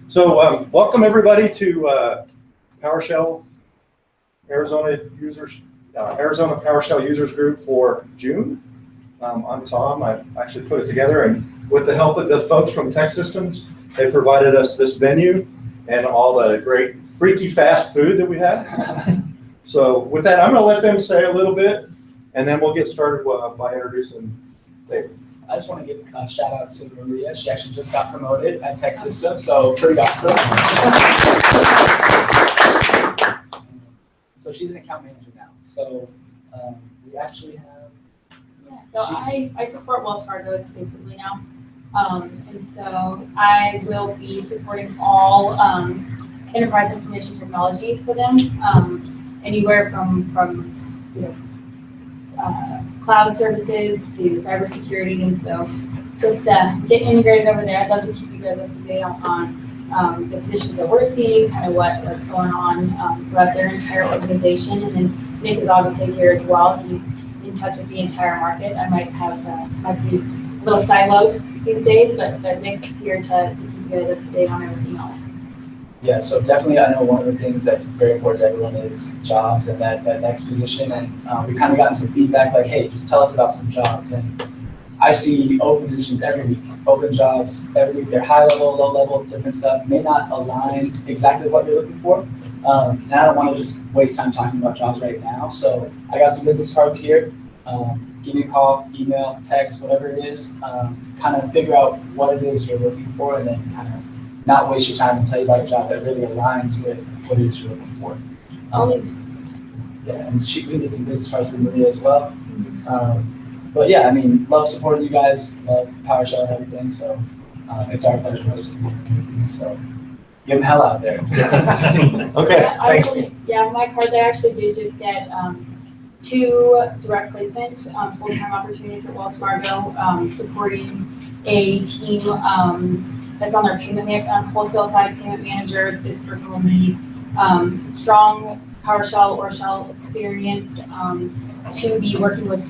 So welcome everybody to PowerShell Arizona PowerShell Users Group for June. I'm Tom. I actually put it together, and with the help of the folks from Tech Systems, they provided us this venue and all the great freaky fast food that we have. So with that, I'm going to let them say a little bit, and then we'll get started by introducing David. I just want to give a shout out to Maria. She actually just got promoted at Tech Systems, so pretty awesome. So she's an account manager now. So we actually have. Yeah, so I support Wells Fargo exclusively now. And so I will be supporting all enterprise information technology for them, anywhere from cloud services to cybersecurity. And so just get integrated over there. I'd love to keep you guys up to date on the positions that we're seeing, kind of what's going on throughout their entire organization. And then Nick is obviously here as well. He's in touch with the entire market. I might be a little siloed these days, but Nick's here to keep you guys up to date on everything else. Yeah, so definitely I know one of the things that's very important to everyone is jobs and that next position. And we've kind of gotten some feedback like, hey, just tell us about some jobs. And I see open positions every week, open jobs every week. They're high level, low level, different stuff, may not align exactly what you're looking for. And I don't want to just waste time talking about jobs right now. So I got some business cards here. Give me a call, email, text, whatever it is. Kind of figure out what it is you're looking for, and then kind of not waste your time and tell you about a job that really aligns with what it is you're looking for. Yeah, and we can get some business cards from Maria as well. But yeah, I mean, love supporting you guys, love PowerShell and everything. So it's our pleasure hosting you. So get the hell out there. Okay, yeah, thanks. Yeah, my cards, I actually did just get 2 direct placement full-time opportunities at Wells Fargo, supporting a team that's on their payment wholesale side payment manager. This person will need some strong PowerShell or shell experience to be working with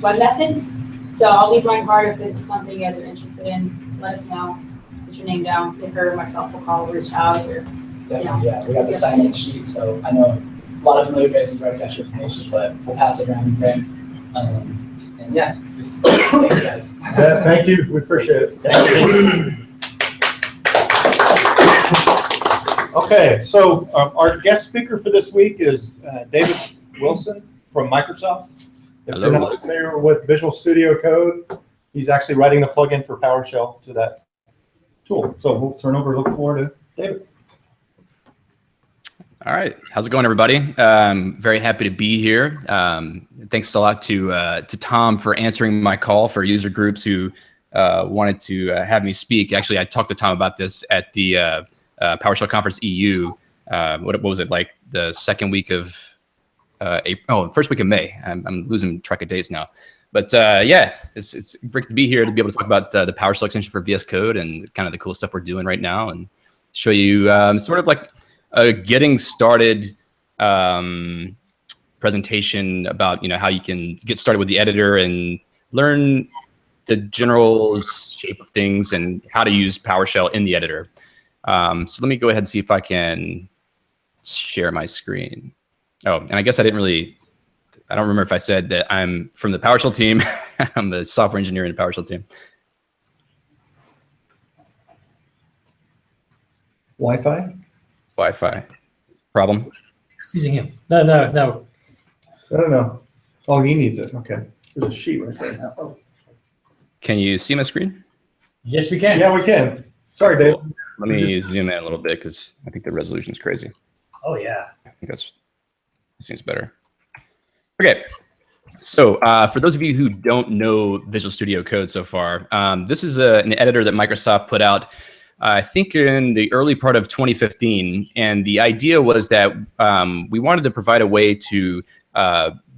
web methods. So I'll leave my card if this is something you guys are interested in. Let us know. Put your name down. Nick or myself will call, reach out. Or, definitely, yeah. We got the sign-in sheet, so I know a lot of familiar faces right got your information, but we'll pass it around again. And yeah, just thanks, guys. Yeah, thank you. We appreciate it. Thank you. Okay, so our guest speaker for this week is David Wilson from Microsoft. If Hello. you're not familiar with Visual Studio Code, he's actually writing the plugin for PowerShell to that tool. So we'll turn over, look forward to David. All right, how's it going, everybody? Very happy to be here. Thanks a lot to Tom for answering my call for user groups who wanted to have me speak. Actually, I talked to Tom about this at the PowerShell Conference EU. What was it, like the second week of April? Oh, first week of May. I'm losing track of days now. But yeah, it's great to be here to be able to talk about the PowerShell extension for VS Code and kind of the cool stuff we're doing right now, and show you sort of like a getting started presentation about how you can get started with the editor and learn the general shape of things and how to use PowerShell in the editor. So let me go ahead and see if I can share my screen. Oh, and I guess I don't remember if I said that I'm from the PowerShell team. I'm the software engineer in the PowerShell team. Wi-Fi. Problem? Using him. No. I don't know. Oh, he needs it. Okay. There's a sheet right there. Oh. Can you see my screen? Yes, we can. Yeah, we can. Sorry, Dave. Let me zoom in a little bit because I think the resolution is crazy. Oh, yeah. I think that seems better. Okay. So for those of you who don't know Visual Studio Code so far, this is an editor that Microsoft put out I think in the early part of 2015, and the idea was that we wanted to provide a way to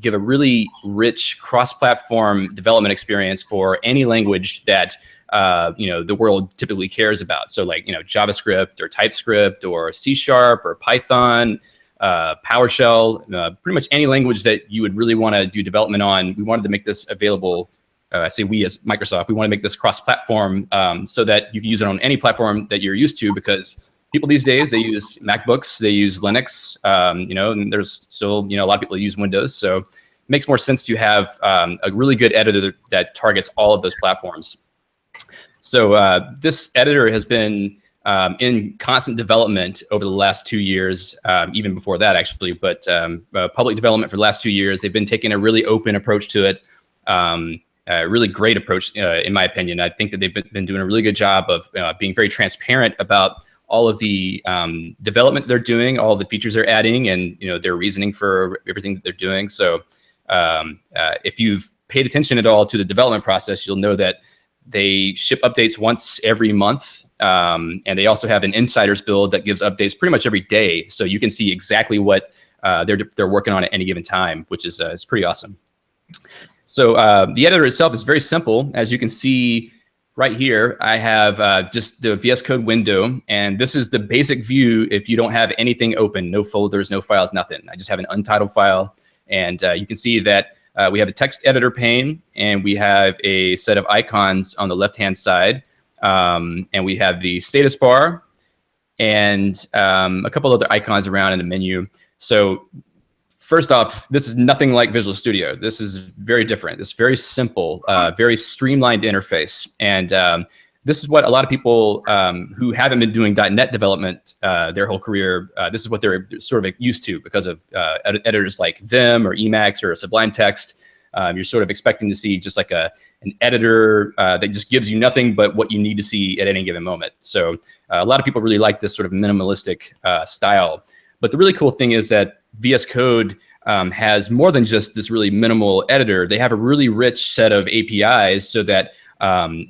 give a really rich cross-platform development experience for any language that the world typically cares about. So like JavaScript or TypeScript or C# or Python, PowerShell, pretty much any language that you would really want to do development on. We wanted to make this available I say we as Microsoft, we want to make this cross-platform so that you can use it on any platform that you're used to, because people these days, they use MacBooks, they use Linux, and there's still, a lot of people use Windows. So it makes more sense to have a really good editor that targets all of those platforms. So this editor has been in constant development over the last 2 years, even before that, actually, but public development for the last 2 years. They've been taking a really open approach to it, a really great approach, in my opinion. I think that they've been doing a really good job of being very transparent about all of the development they're doing, all of the features they're adding, and their reasoning for everything that they're doing. So if you've paid attention at all to the development process, you'll know that they ship updates once every month. And they also have an insiders build that gives updates pretty much every day. So you can see exactly what they're working on at any given time, which is pretty awesome. So the editor itself is very simple. As you can see right here, I have just the VS Code window. And this is the basic view if you don't have anything open, no folders, no files, nothing. I just have an untitled file. And you can see that we have a text editor pane, and we have a set of icons on the left-hand side. And we have the status bar and a couple other icons around in the menu. So first off, this is nothing like Visual Studio. This is very different. It's very simple, very streamlined interface. And this is what a lot of people who haven't been doing .NET development their whole career, this is what they're sort of used to because of editors like Vim or Emacs or Sublime Text. You're sort of expecting to see just like an editor that just gives you nothing but what you need to see at any given moment. So a lot of people really like this sort of minimalistic style. But the really cool thing is that VS Code has more than just this really minimal editor. They have a really rich set of APIs so that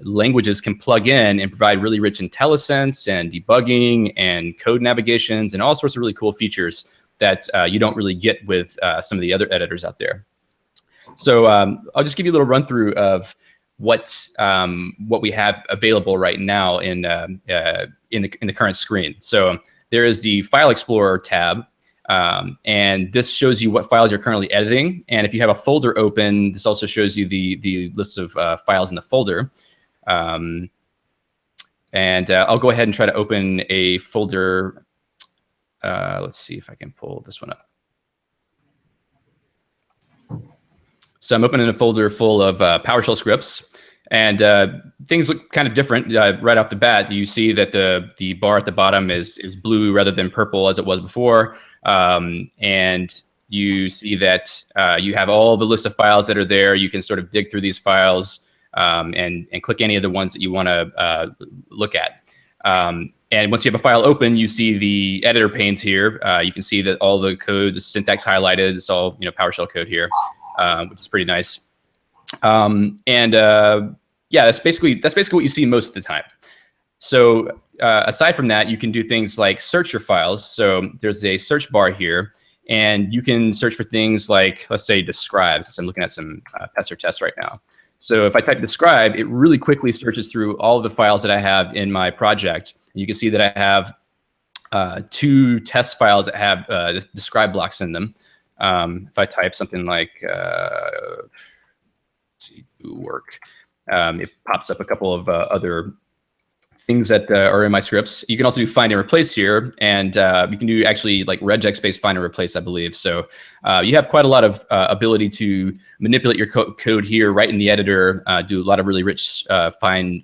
languages can plug in and provide really rich IntelliSense and debugging and code navigations and all sorts of really cool features that you don't really get with some of the other editors out there. So I'll just give you a little run through of what we have available right now in the current screen. So there is the File Explorer tab, and this shows you what files you're currently editing. And if you have a folder open, this also shows you the list of files in the folder. And I'll go ahead and try to open a folder. Let's see if I can pull this one up. So I'm opening a folder full of PowerShell scripts, and things look kind of different right off the bat. You see that the bar at the bottom is blue rather than purple as it was before, and you see that you have all the list of files that are there. You can sort of dig through these files and click any of the ones that you want to look at. And once you have a file open, you see the editor panes here. You can see that all the code, the syntax highlighted. It's all PowerShell code here. Which is pretty nice. Yeah, that's basically what you see most of the time. So aside from that, you can do things like search your files. So there's a search bar here, and you can search for things like, let's say, describe. So I'm looking at some Pester tests right now. So if I type describe, it really quickly searches through all of the files that I have in my project. You can see that I have 2 test files that have describe blocks in them. If I type something like, let's see, do work, it pops up a couple of other things that are in my scripts. You can also do find and replace here, and you can do actually like regex-based find and replace, I believe. So you have quite a lot of ability to manipulate your code here right in the editor, do a lot of really rich find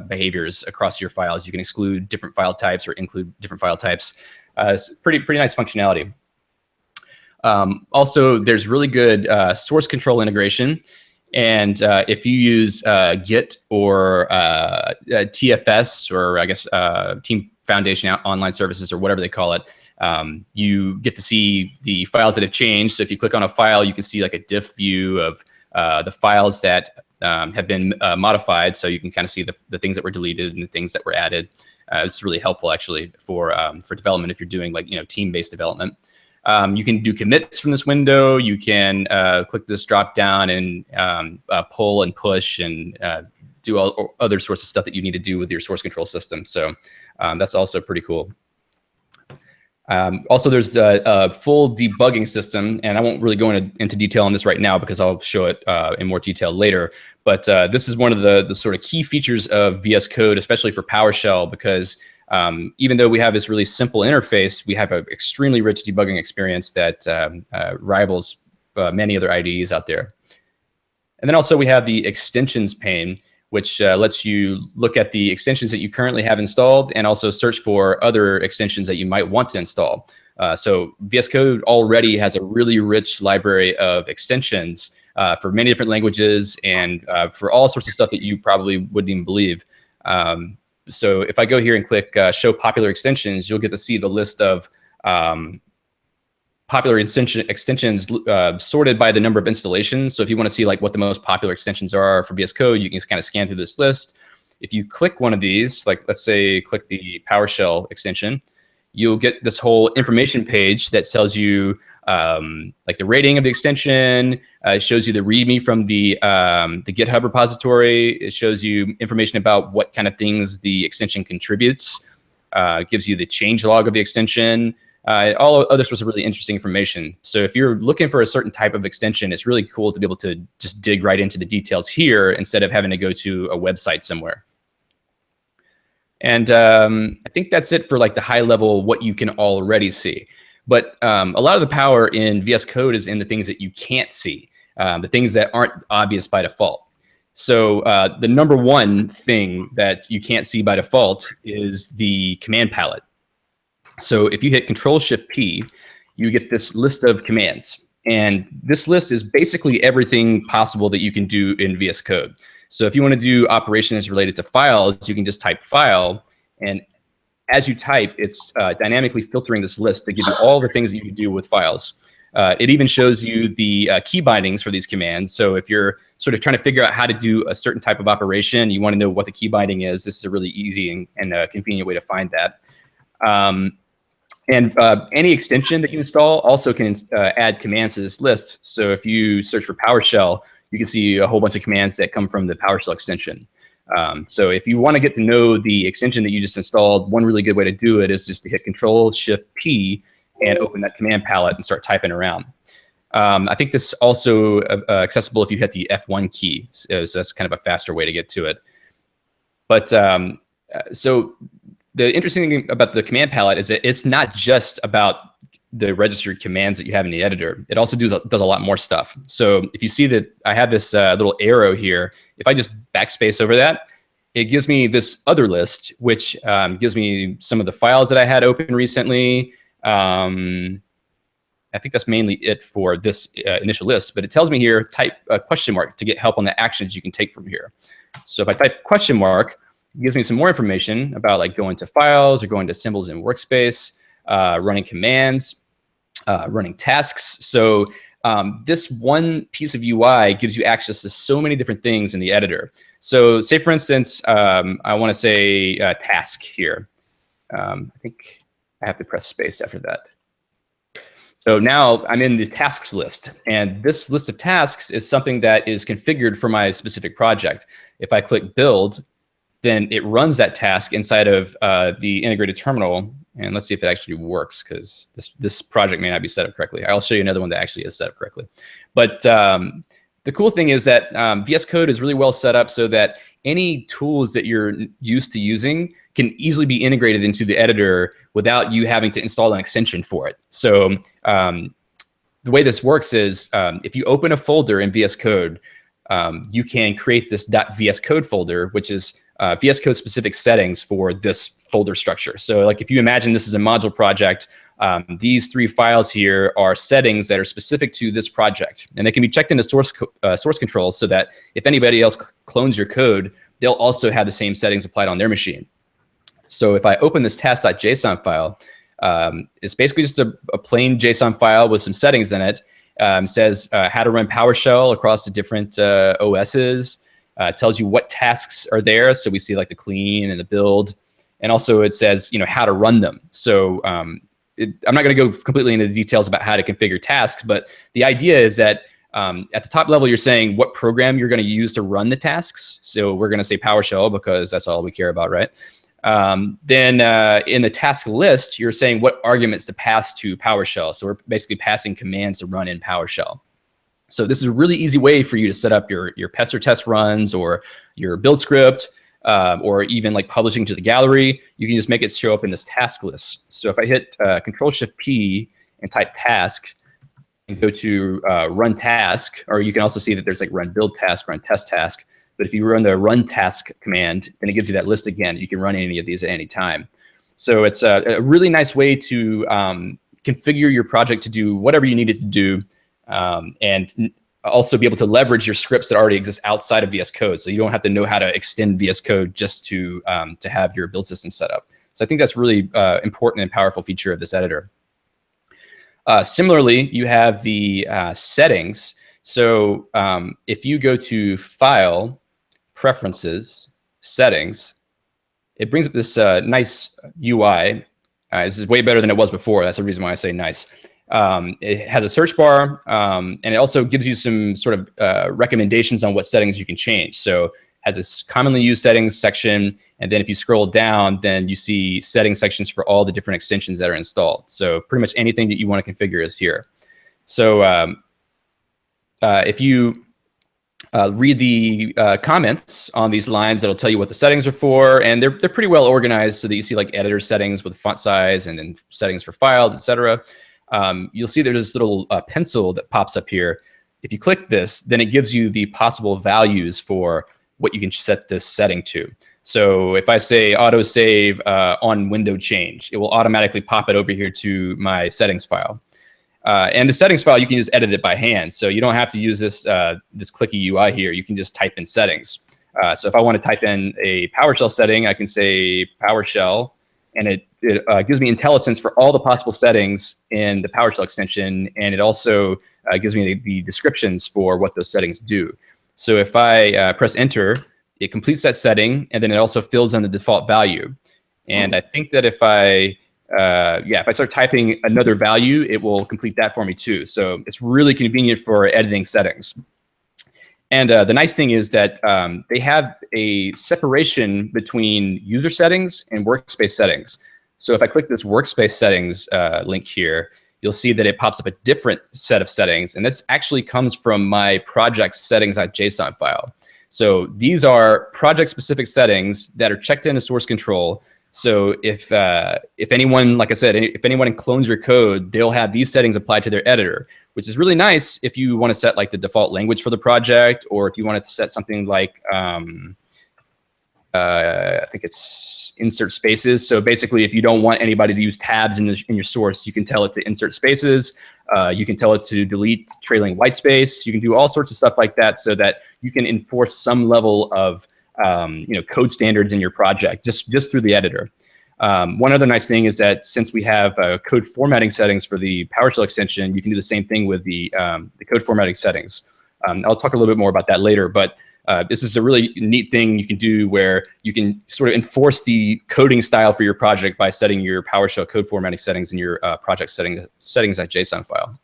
behaviors across your files. You can exclude different file types or include different file types. It's pretty nice functionality. Also, there's really good source control integration. And if you use Git or TFS, or I guess Team Foundation Online Services, or whatever they call it, you get to see the files that have changed. So if you click on a file, you can see like a diff view of the files that have been modified. So you can kind of see the things that were deleted and the things that were added. It's really helpful, actually, for development if you're doing like team-based development. You can do commits from this window. You can click this drop down and pull and push and do all other sorts of stuff that you need to do with your source control system. So that's also pretty cool. Also, there's a full debugging system, and I won't really go into detail on this right now because I'll show it in more detail later. But this is one of the sort of key features of VS Code, especially for PowerShell, because even though we have this really simple interface, we have an extremely rich debugging experience that rivals many other IDEs out there. And then also we have the extensions pane, which lets you look at the extensions that you currently have installed and also search for other extensions that you might want to install. So VS Code already has a really rich library of extensions for many different languages and for all sorts of stuff that you probably wouldn't even believe. So if I go here and click Show Popular Extensions, you'll get to see the list of popular extensions sorted by the number of installations. So if you want to see like what the most popular extensions are for VS Code, you can just kind of scan through this list. If you click one of these, like let's say click the PowerShell extension, you'll get this whole information page that tells you like the rating of the extension. It shows you the README from the GitHub repository. It shows you information about what kind of things the extension contributes. It gives you the changelog of the extension. All other sorts of really interesting information. So if you're looking for a certain type of extension, it's really cool to be able to just dig right into the details here instead of having to go to a website somewhere. And I think that's it for like the high level, what you can already see. But a lot of the power in VS Code is in the things that you can't see, the things that aren't obvious by default. So the number one thing that you can't see by default is the command palette. So if you hit Control-Shift-P, you get this list of commands. And this list is basically everything possible that you can do in VS Code. So if you want to do operations related to files, you can just type file. And as you type, it's dynamically filtering this list to give you all the things that you can do with files. It even shows you the key bindings for these commands. So if you're sort of trying to figure out how to do a certain type of operation, you want to know what the key binding is, this is a really easy and convenient way to find that. And any extension that you install also can add commands to this list. So if you search for PowerShell, you can see a whole bunch of commands that come from the PowerShell extension. So if you want to get to know the extension that you just installed, one really good way to do it is just to hit Control-Shift-P and open that command palette and start typing around. I think this is also accessible if you hit the F1 key. So that's kind of a faster way to get to it. But so the interesting thing about the command palette is that it's not just about the registered commands that you have in the editor. It also does a lot more stuff. So if you see that I have this little arrow here, if I just backspace over that, it gives me this other list, which gives me some of the files that I had open recently. I think that's mainly it for this initial list, but it tells me here, type a question mark to get help on the actions you can take from here. So if I type question mark, it gives me some more information about like going to files or going to symbols in Workspace, running commands, running tasks. So this one piece of UI gives you access to so many different things in the editor. So say, for instance, I want to say task here. I think I have to press space after that. So now I'm in the tasks list, and this list of tasks is something that is configured for my specific project. If I click build, then it runs that task inside of the integrated terminal. And let's see if it actually works, because this project may not be set up correctly. I'll show you another one that actually is set up correctly. But the cool thing is that VS Code is really well set up so that any tools that you're used to using can easily be integrated into the editor without you having to install an extension for it. So the way this works is if you open a folder in VS Code, you can create this .VS Code folder, which is VS Code specific settings for this folder structure. So like if you imagine this is a module project, these three files here are settings that are specific to this project, and they can be checked into source control so that if anybody else clones your code, they'll also have the same settings applied on their machine. So if I open this task.json file, it's basically just a plain JSON file with some settings in it. Says how to run PowerShell across the different OSs. Tells you what tasks are there. So we see like the clean and the build. And also it says, how to run them. So I'm not going to go completely into the details about how to configure tasks, but the idea is that at the top level, you're saying what program you're going to use to run the tasks. So we're going to say PowerShell because that's all we care about, right? Then in the task list, you're saying what arguments to pass to PowerShell. So we're basically passing commands to run in PowerShell. So this is a really easy way for you to set up your pester test runs or your build script, or even like publishing to the gallery. You can just make it show up in this task list. So if I hit Control-Shift-P and type task and go to run task, or you can also see that there's like run build task, run test task. But if you run the run task command, then it gives you that list again. You can run any of these at any time. So it's a really nice way to configure your project to do whatever you need it to do, and also be able to leverage your scripts that already exist outside of VS Code. So you don't have to know how to extend VS Code just to have your build system set up. So I think that's really important and powerful feature of this editor. Similarly, you have the settings. So if you go to File, Preferences, Settings, it brings up this nice UI. This is way better than it was before. That's the reason why I say nice. It has a search bar, and it also gives you some sort of recommendations on what settings you can change. So it has this commonly used settings section, and then if you scroll down, then you see setting sections for all the different extensions that are installed. So pretty much anything that you want to configure is here. So if you read the comments on these lines, that'll tell you what the settings are for, and they're pretty well organized so that you see like editor settings with font size and then settings for files, etc. You'll see there's this little pencil that pops up here. If you click this, then it gives you the possible values for what you can set this setting to. So if I say autosave on window change, it will automatically pop it over here to my settings file. And the settings file, you can just edit it by hand. So you don't have to use this this clicky UI here. You can just type in settings. So if I want to type in a PowerShell setting, I can say PowerShell, and it gives me IntelliSense for all the possible settings in the PowerShell extension, and it also gives me the descriptions for what those settings do. So if I press Enter, it completes that setting, and then it also fills in the default value. And I think that if I if I start typing another value, it will complete that for me too. So it's really convenient for editing settings. And the nice thing is that they have a separation between user settings and workspace settings. So if I click this workspace settings link here, you'll see that it pops up a different set of settings. And this actually comes from my project settings.json file. So these are project-specific settings that are checked into source control. So if anyone, like I said, if anyone clones your code, they'll have these settings applied to their editor, which is really nice if you want to set like the default language for the project, or if you wanted to set something like, I think it's insert spaces. So basically, if you don't want anybody to use tabs in your source, you can tell it to insert spaces. You can tell it to delete trailing white space. You can do all sorts of stuff like that so that you can enforce some level of code standards in your project just through the editor. One other nice thing is that since we have code formatting settings for the PowerShell extension, you can do the same thing with the code formatting settings. I'll talk a little bit more about that later, but this is a really neat thing you can do where you can sort of enforce the coding style for your project by setting your PowerShell code formatting settings in your project settings.json file.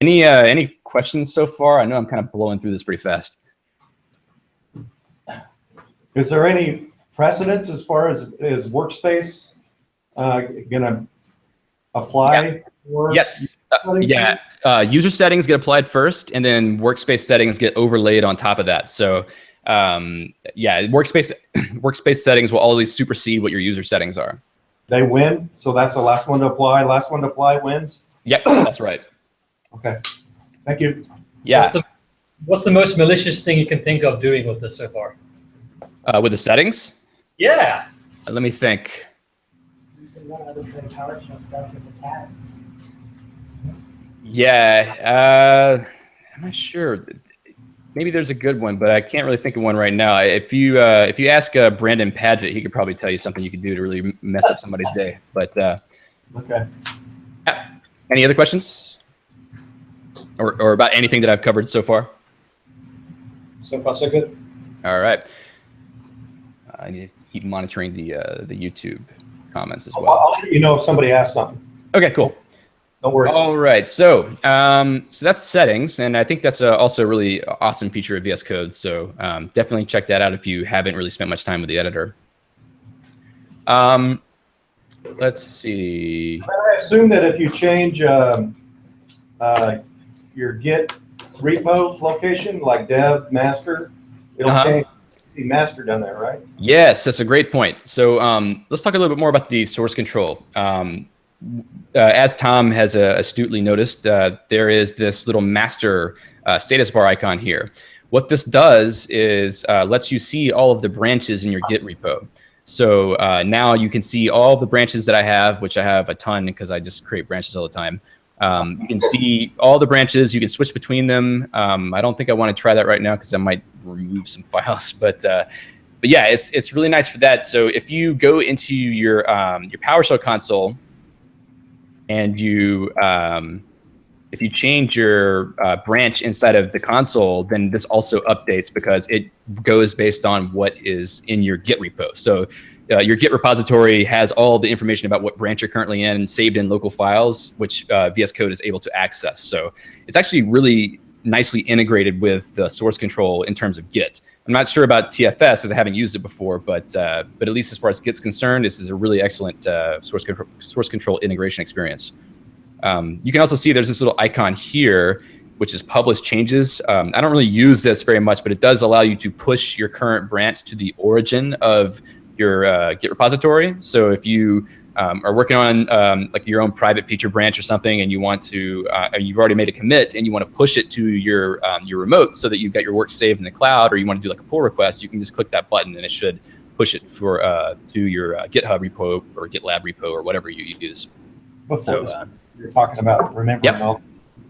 Any questions so far? I know I'm kind of blowing through this pretty fast. Is there any precedence as far as is Workspace gonna apply? Yes. User settings get applied first, and then workspace settings get overlaid on top of that. So workspace settings will always supersede what your user settings are. They win, so that's the last one to apply. Last one to apply wins? Yep, that's right. Okay, thank you. Yeah. What's the most malicious thing you can think of doing with this so far? With the settings? Yeah. Let me think. You can run other than PowerShell stuff with the tasks. Yeah, I'm not sure. Maybe there's a good one, but I can't really think of one right now. If you ask Brandon Padgett, he could probably tell you something you could do to really mess up somebody's day. But Okay. yeah. Any other questions? Or about anything that I've covered so far? So far, so good. All right. I need to keep monitoring the YouTube comments as well. I'll let you know if somebody asks something. Okay, cool. Don't worry. All right, so that's settings, and I think that's also a really awesome feature of VS Code. So definitely check that out if you haven't really spent much time with the editor. Let's see. I assume that if you change your Git repo location, like dev master, it'll change. See master down there, right? Yes, that's a great point. So let's talk a little bit more about the source control. As Tom has astutely noticed, there is this little master status bar icon here. What this does is lets you see all of the branches in your Git repo. So now you can see all the branches that I have, which I have a ton because I just create branches all the time. You can see all the branches. You can switch between them. I don't think I want to try that right now because I might remove some files. But yeah, it's really nice for that. So if you go into your PowerShell console and you if you change your branch inside of the console, then this also updates because it goes based on what is in your Git repo. So your Git repository has all the information about what branch you're currently in saved in local files, which VS Code is able to access. So it's actually really nicely integrated with the source control in terms of Git. I'm not sure about TFS because I haven't used it before, but at least as far as Git's concerned, this is a really excellent source control integration experience. You can also see there's this little icon here, which is publish changes. I don't really use this very much, but it does allow you to push your current branch to the origin of your Git repository. So if you are working on like your own private feature branch or something, and you want to, you've already made a commit and you want to push it to your remote so that you've got your work saved in the cloud, or you want to do like a pull request, you can just click that button and it should push it for to your GitHub repo or GitLab repo or whatever you use. So, you're talking about remembering all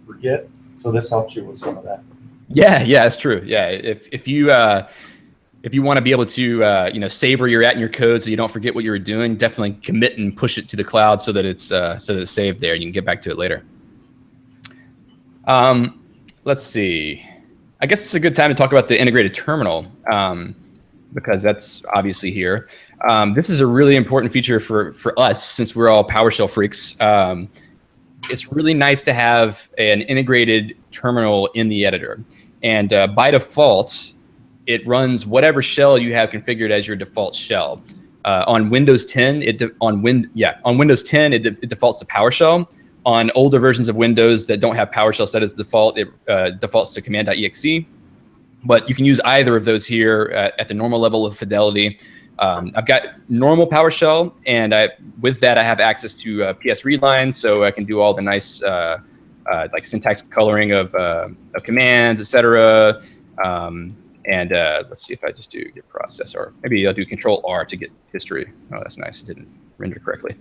for Git, so this helps you with some of that. Yeah, that's true. Yeah, if you want to be able to save where you're at in your code so you don't forget what you were doing, definitely commit and push it to the cloud so that it's saved there and you can get back to it later. Let's see. I guess it's a good time to talk about the integrated terminal because that's obviously here. This is a really important feature for us since we're all PowerShell freaks. It's really nice to have an integrated terminal in the editor. And by default, it runs whatever shell you have configured as your default shell. On Windows 10, on Windows 10, it defaults to PowerShell. On older versions of Windows that don't have PowerShell set as default, it defaults to command.exe. But you can use either of those here at the normal level of fidelity. I've got normal PowerShell, and with that, I have access to PS ReadLine, so I can do all the nice like syntax coloring of commands, etc. Let's see if I just do git process, or maybe I'll do Control-R to get history. Oh, that's nice. It didn't render correctly.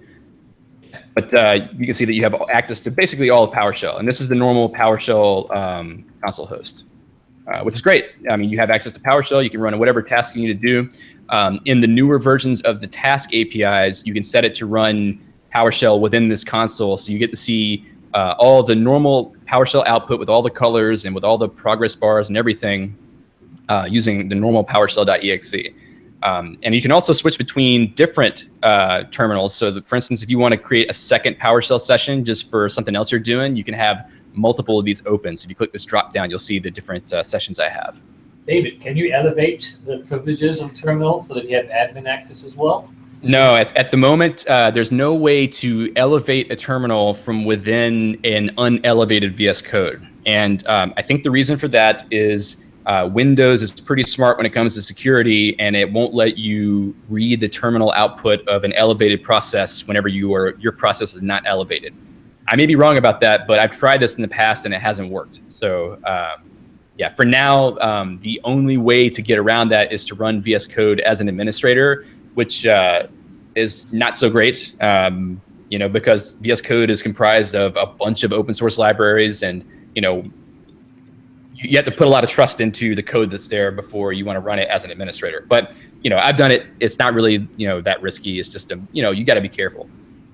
But you can see that you have access to basically all of PowerShell, and this is the normal PowerShell console host, which is great. I mean, you have access to PowerShell. You can run whatever task you need to do. In the newer versions of the task APIs, you can set it to run PowerShell within this console. So you get to see all the normal PowerShell output with all the colors and with all the progress bars and everything using the normal PowerShell.exe. And you can also switch between different terminals. So that, for instance, if you want to create a second PowerShell session just for something else you're doing, you can have multiple of these open. So if you click this drop down, you'll see the different sessions I have. David, can you elevate the privileges of terminal so that you have admin access as well? No, at the moment, there's no way to elevate a terminal from within an unelevated VS Code. And I think the reason for that is Windows is pretty smart when it comes to security, and it won't let you read the terminal output of an elevated process whenever your process is not elevated. I may be wrong about that, but I've tried this in the past and it hasn't worked. So yeah, for now, the only way to get around that is to run VS Code as an administrator, which is not so great, because VS Code is comprised of a bunch of open source libraries, and you have to put a lot of trust into the code that's there before you want to run it as an administrator. But I've done it. It's not really that risky. It's just you got to be careful.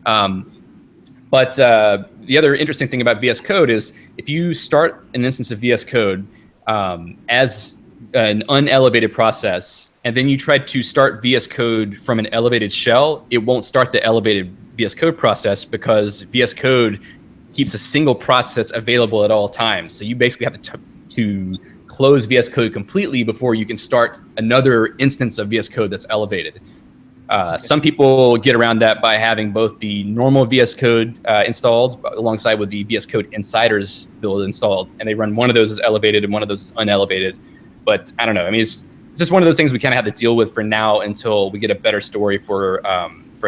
But the other interesting thing about VS Code is if you start an instance of VS Code as an unelevated process, and then you try to start VS Code from an elevated shell, it won't start the elevated VS Code process because VS Code keeps a single process available at all times. So you basically have to close VS Code completely before you can start another instance of VS Code that's elevated. Some people get around that by having both the normal VS Code installed alongside with the VS Code Insiders build installed, and they run one of those as elevated and one of those as unelevated. But I don't know. I mean, it's just one of those things we kind of have to deal with for now until we get a better story for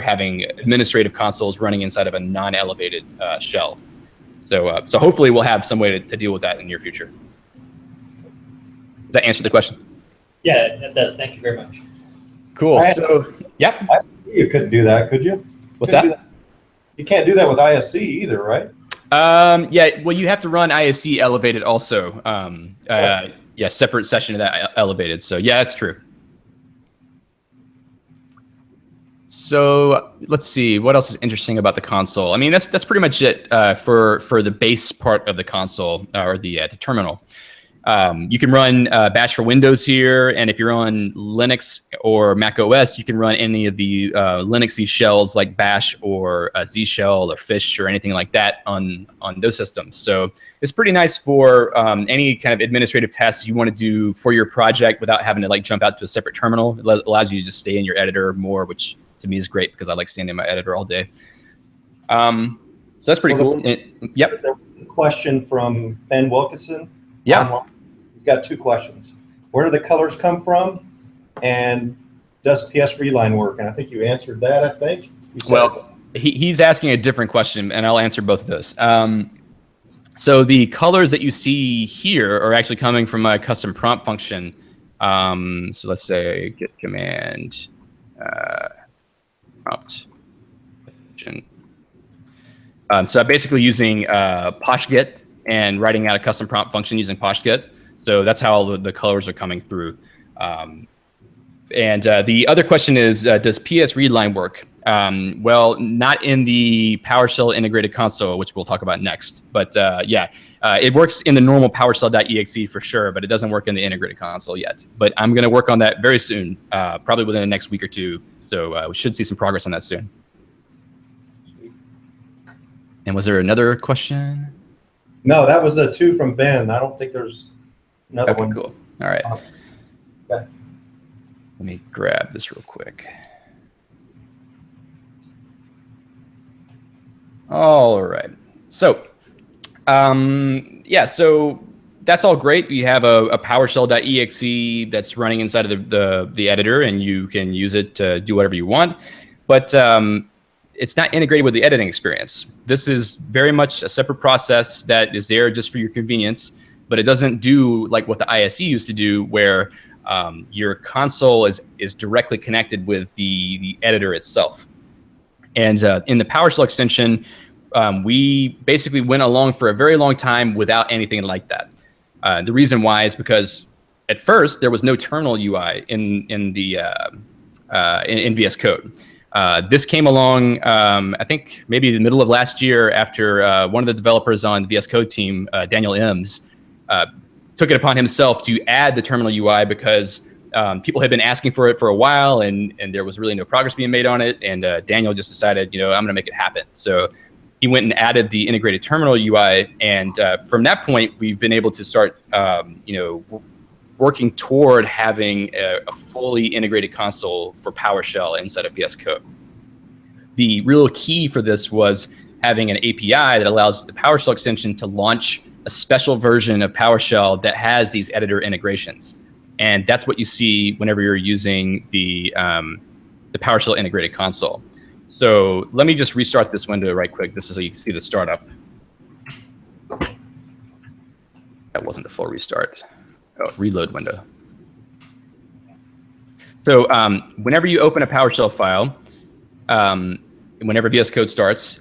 having administrative consoles running inside of a non-elevated shell. So hopefully we'll have some way to deal with that in the near future. Does that answer the question? Yeah, that does. Thank you very much. Cool. So, yep. You couldn't do that, could you? What's that? You can't do that with ISC either, right? Yeah. Well, you have to run ISCElevated also. Yeah, separate session of that elevated. So yeah, that's true. So let's see what else is interesting about the console. I mean, that's pretty much it for the base part of the console or the terminal. You can run Bash for Windows here, and if you're on Linux or Mac OS, you can run any of the Linuxy shells like Bash or Z Shell or Fish or anything like that on those systems. So it's pretty nice for any kind of administrative tasks you want to do for your project without having to like jump out to a separate terminal. It allows you to just stay in your editor more, which to me is great because I like staying in my editor all day. So that's pretty cool. Yep. There was a question from Ben Wilkinson. Yeah. Online. You've got two questions. Where do the colors come from? And does PS ReadLine work? And I think you answered that, I think. You said, well, he's asking a different question, and I'll answer both of those. So the colors that you see here are actually coming from my custom prompt function. So let's say git command prompt. So I'm basically using PoshGit and writing out a custom prompt function using PoshGit. So that's how the colors are coming through. And the other question is, does PS ReadLine work? Well, not in the PowerShell integrated console, which we'll talk about next. But yeah, it works in the normal PowerShell.exe for sure, but it doesn't work in the integrated console yet. But I'm going to work on that very soon, probably within the next week or two. So we should see some progress on that soon. And was there another question? No, that was the two from Ben. I don't think there's another one. Cool. All right. Okay. Let me grab this real quick. All right. So, yeah, so that's all great. You have a PowerShell.exe that's running inside of the editor, and you can use it to do whatever you want. But it's not integrated with the editing experience. This is very much a separate process that is there just for your convenience, but it doesn't do like what the ISE used to do, where your console is directly connected with the editor itself. And in the PowerShell extension, we basically went along for a very long time without anything like that. The reason why is because at first there was no terminal UI in VS Code. This came along, I think maybe the middle of last year, after one of the developers on the VS Code team, Daniel Ems, took it upon himself to add the terminal UI because people had been asking for it for a while, and there was really no progress being made on it. And Daniel just decided, I'm going to make it happen. So he went and added the integrated terminal UI, and from that point, we've been able to start, working toward having a fully integrated console for PowerShell inside of VS Code. The real key for this was having an API that allows the PowerShell extension to launch a special version of PowerShell that has these editor integrations. And that's what you see whenever you're using the PowerShell integrated console. So let me just restart this window right quick. This is so you can see the startup. That wasn't the full restart. Oh, reload window. So whenever you open a PowerShell file, whenever VS Code starts,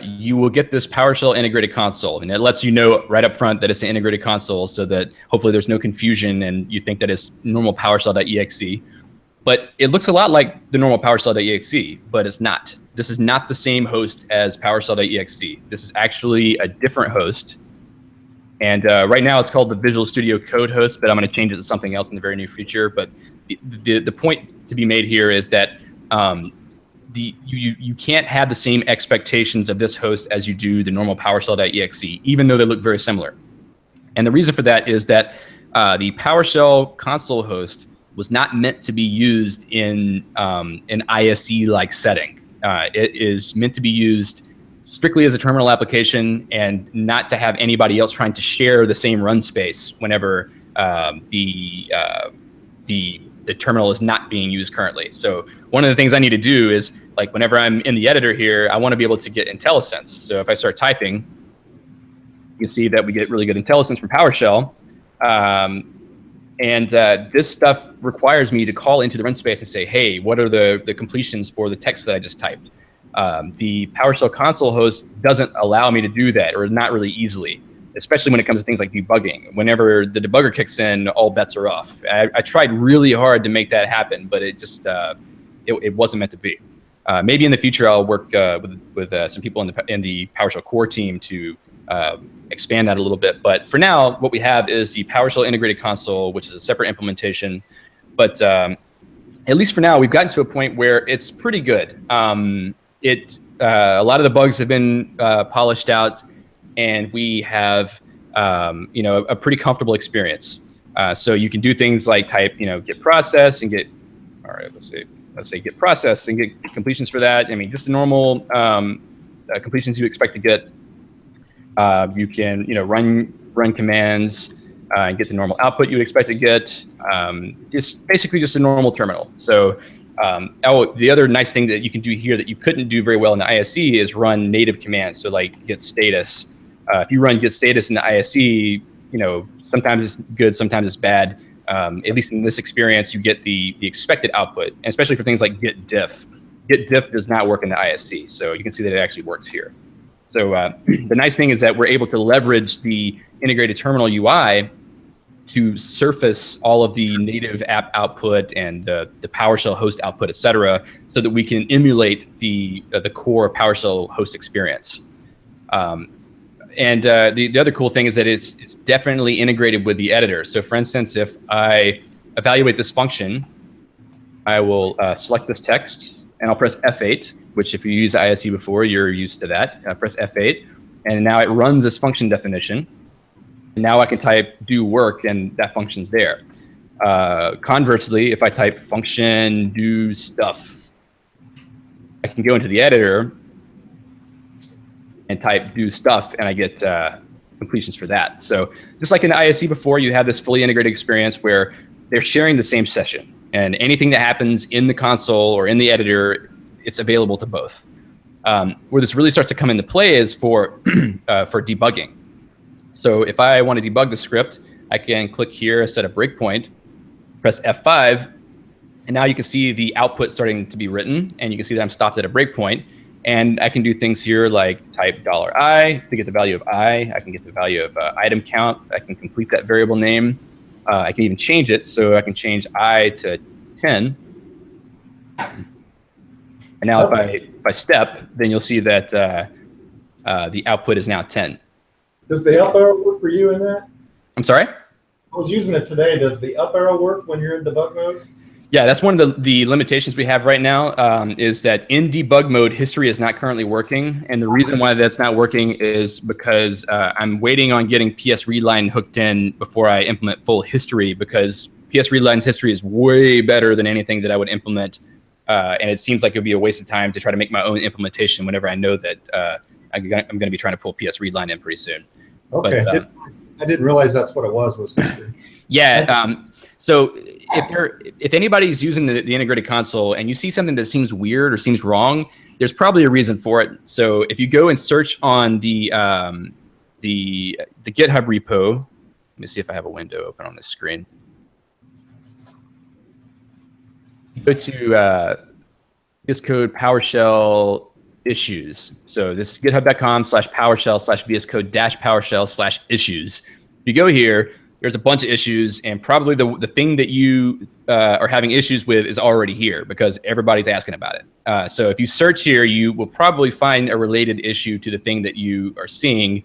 you will get this PowerShell integrated console, and it lets you know right up front that it's an integrated console, so that hopefully there's no confusion and you think that it's normal PowerShell.exe. But it looks a lot like the normal PowerShell.exe, but it's not. This is not the same host as PowerShell.exe. This is actually a different host. And right now it's called the Visual Studio Code host, but I'm going to change it to something else in the very near future. But the point to be made here is that you can't have the same expectations of this host as you do the normal PowerShell.exe, even though they look very similar. And the reason for that is that the PowerShell console host was not meant to be used in an ISE-like setting. It is meant to be used strictly as a terminal application and not to have anybody else trying to share the same run space whenever the terminal is not being used currently. So one of the things I need to do is, like, whenever I'm in the editor here, I want to be able to get IntelliSense. So if I start typing, you can see that we get really good IntelliSense from PowerShell. This stuff requires me to call into the run space and say, hey, what are the completions for the text that I just typed? The PowerShell Console host doesn't allow me to do that, or not really easily, especially when it comes to things like debugging. Whenever the debugger kicks in, all bets are off. I tried really hard to make that happen, but it just it wasn't meant to be. Maybe in the future I'll work with some people in the PowerShell core team to expand that a little bit. But for now, what we have is the PowerShell Integrated Console, which is a separate implementation. But at least for now, we've gotten to a point where it's pretty good. A lot of the bugs have been polished out, and we have a pretty comfortable experience. So you can do things like type git process and get, all right, let's say git process and get completions for that. I mean, just the normal completions you expect to get. You can run commands and get the normal output you would expect to get. It's basically just a normal terminal. So the other nice thing that you can do here that you couldn't do very well in the ISE is run native commands. So like git status. If you run git status in the ISE, sometimes it's good, sometimes it's bad. At least in this experience, you get the expected output, and especially for things like git diff. Git diff does not work in the ISE, so you can see that it actually works here. So the nice thing is that we're able to leverage the integrated terminal UI to surface all of the native app output and the PowerShell host output, et cetera, so that we can emulate the core PowerShell host experience. The other cool thing is that it's definitely integrated with the editor. So for instance, if I evaluate this function, I will select this text and I'll press F8, which if you use ISE before, you're used to that. Press F8, and now it runs this function definition. And now I can type do work, and that function's there. Conversely, if I type function do stuff, I can go into the editor and type do stuff, and I get completions for that. So just like in the ISE before, you have this fully integrated experience where they're sharing the same session, and anything that happens in the console or in the editor, it's available to both. Where this really starts to come into play is for debugging. So if I want to debug the script, I can click here, set a breakpoint, press F5, and now you can see the output starting to be written, and you can see that I'm stopped at a breakpoint. And I can do things here like type $I to get the value of I. I can get the value of item count. I can complete that variable name. I can even change it, so I can change I to 10. And now if I step, then you'll see that the output is now 10. Does the up arrow work for you in that? I'm sorry? I was using it today. Does the up arrow work when you're in debug mode? Yeah, that's one of the limitations we have right now, is that in debug mode, history is not currently working. And the reason why that's not working is because I'm waiting on getting PS ReadLine hooked in before I implement full history, because PS ReadLine's history is way better than anything that I would implement. And it seems like it would be a waste of time to try to make my own implementation whenever I know that I'm going to be trying to pull PS ReadLine in pretty soon. Okay, But, I didn't realize that's what it was history. Yeah. So if anybody's using the integrated console and you see something that seems weird or seems wrong, there's probably a reason for it. So if you go and search on the GitHub repo, let me see if I have a window open on this screen. Go to VS Code PowerShell Issues. So this is github.com/PowerShell/VS Code -PowerShell/issues. If you go here, there's a bunch of issues, and probably the thing that you are having issues with is already here because everybody's asking about it. So if you search here, you will probably find a related issue to the thing that you are seeing.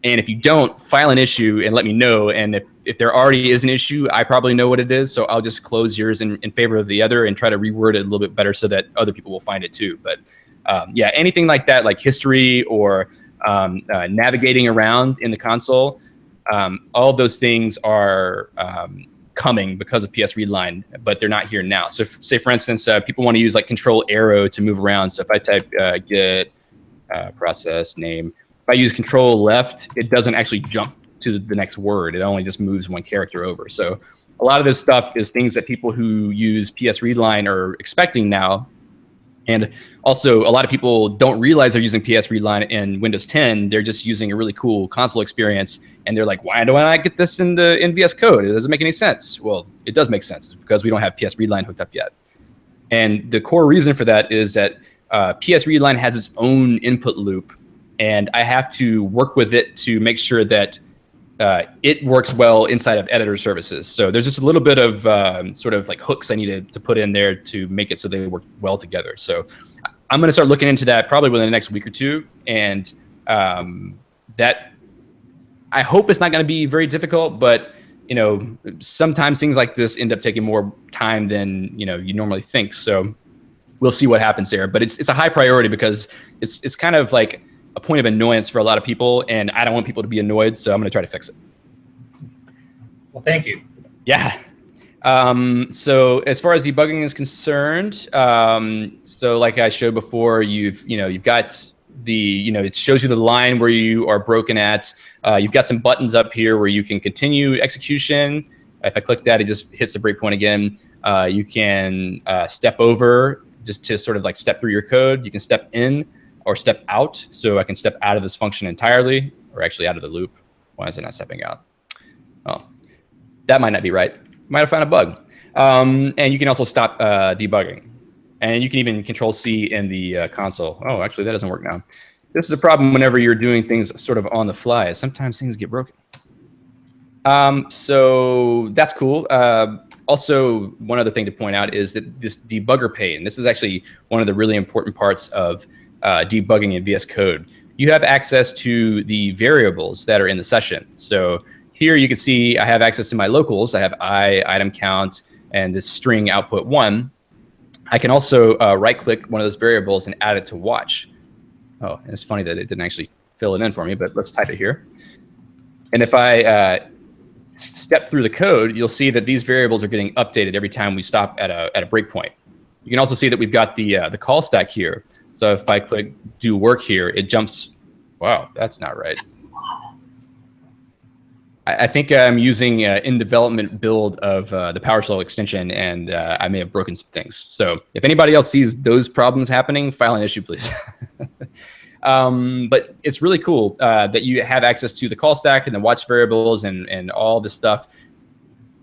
And if you don't, file an issue and let me know. And if there already is an issue, I probably know what it is. So I'll just close yours in favor of the other and try to reword it a little bit better so that other people will find it too. But yeah, anything like that, like history or navigating around in the console, all of those things are coming because of PS ReadLine, but they're not here now. So say, for instance, people want to use like Control Arrow to move around. So if I type Git process name, if I use Control Left, it doesn't actually jump to the next word. It only just moves one character over. So a lot of this stuff is things that people who use PS ReadLine are expecting now. And also, a lot of people don't realize they're using PS ReadLine in Windows 10. They're just using a really cool console experience. And they're like, why do I not get this in VS Code? It doesn't make any sense. Well, it does make sense. It's because we don't have PS ReadLine hooked up yet. And the core reason for that is that PS ReadLine has its own input loop. And I have to work with it to make sure that it works well inside of editor services. So there's just a little bit of sort of like hooks I needed to put in there to make it so they work well together. So I'm going to start looking into that probably within the next week or two. And that, I hope it's not going to be very difficult, but you know, sometimes things like this end up taking more time than you normally think. So we'll see what happens there. But it's a high priority because it's kind of like a point of annoyance for a lot of people, and I don't want people to be annoyed, so I'm going to try to fix it. Well, thank you. Yeah. So as far as debugging is concerned, so like I showed before, you've got the, it shows you the line where you are broken at. You've got some buttons up here where you can continue execution. If I click that, it just hits the breakpoint again. You can step over just to sort of like step through your code. You can step in or step out. So I can step out of this function entirely, or actually out of the loop. Why is it not stepping out? Oh, that might not be right. Might have found a bug. And you can also stop debugging. And you can even Control C in the console. Oh, actually, that doesn't work now. This is a problem whenever you're doing things sort of on the fly. Sometimes things get broken. So that's cool. Also, one other thing to point out is that this debugger pane, this is actually one of the really important parts of debugging in VS Code. You have access to the variables that are in the session. So here you can see I have access to my locals. I have item count, and this string output 1. I can also right-click one of those variables and add it to watch. Oh, and it's funny that it didn't actually fill it in for me, but let's type it here. And if I step through the code, you'll see that these variables are getting updated every time we stop at a breakpoint. You can also see that we've got the call stack here. So if I click do work here, it jumps. Wow, that's not right. I think I'm using in development build of the PowerShell extension, and I may have broken some things. So if anybody else sees those problems happening, file an issue, please. But it's really cool that you have access to the call stack and the watch variables and all this stuff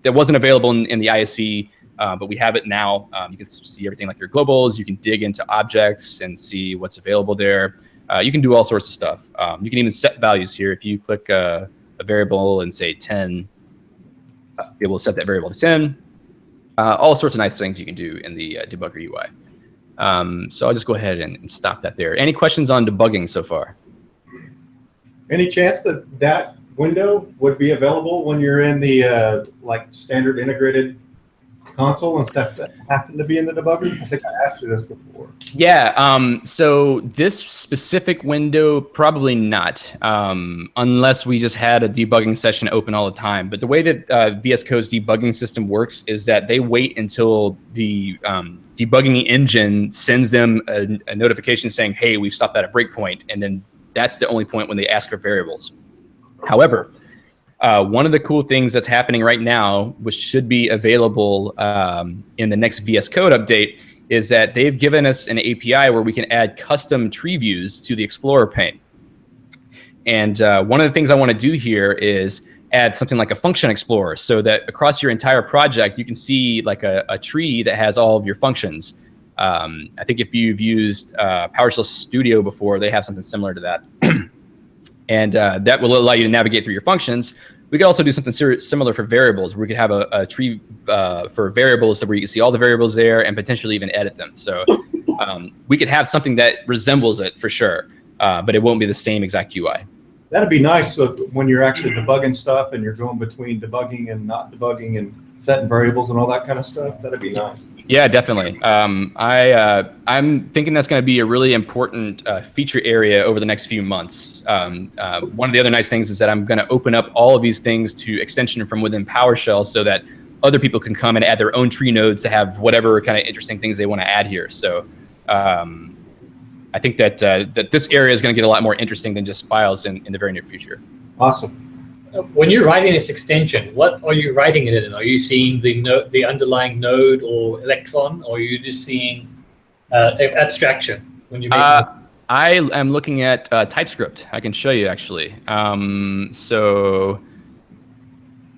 that wasn't available in the ISE, but we have it now. You can see everything like your globals. You can dig into objects and see what's available there. You can do all sorts of stuff. You can even set values here. If you click a variable and say 10, be able to set that variable to 10. All sorts of nice things you can do in the Debugger UI. So I'll just go ahead and stop that there. Any questions on debugging so far? Any chance that that window would be available when you're in the like standard integrated console and stuff that happen to be in the debugger? I think I asked you this before. Yeah, so this specific window, probably not, unless we just had a debugging session open all the time. But the way that VS Code's debugging system works is that they wait until the debugging engine sends them a notification saying, hey, we've stopped at a breakpoint, and then that's the only point when they ask for variables. However, one of the cool things that's happening right now, which should be available in the next VS Code update, is that they've given us an API where we can add custom tree views to the Explorer pane. And one of the things I want to do here is add something like a function explorer so that across your entire project, you can see like a tree that has all of your functions. I think if you've used PowerShell Studio before, they have something similar to that. And that will allow you to navigate through your functions. We could also do something similar for variables, where we could have a tree for variables where you can see all the variables there and potentially even edit them. So we could have something that resembles it for sure, but it won't be the same exact UI. That'd be nice. So when you're actually debugging stuff and you're going between debugging and not debugging and setting variables and all that kind of stuff, that'd be nice. Yeah, definitely. I'm thinking that's going to be a really important feature area over the next few months. One of the other nice things is that I'm going to open up all of these things to extension from within PowerShell so that other people can come and add their own tree nodes to have whatever kind of interesting things they want to add here. So I think that that this area is going to get a lot more interesting than just files in the very near future. Awesome. When you're writing this extension, what are you writing it in? Are you seeing the underlying node or electron, or are you just seeing abstraction when you make I am looking at TypeScript. I can show you actually. So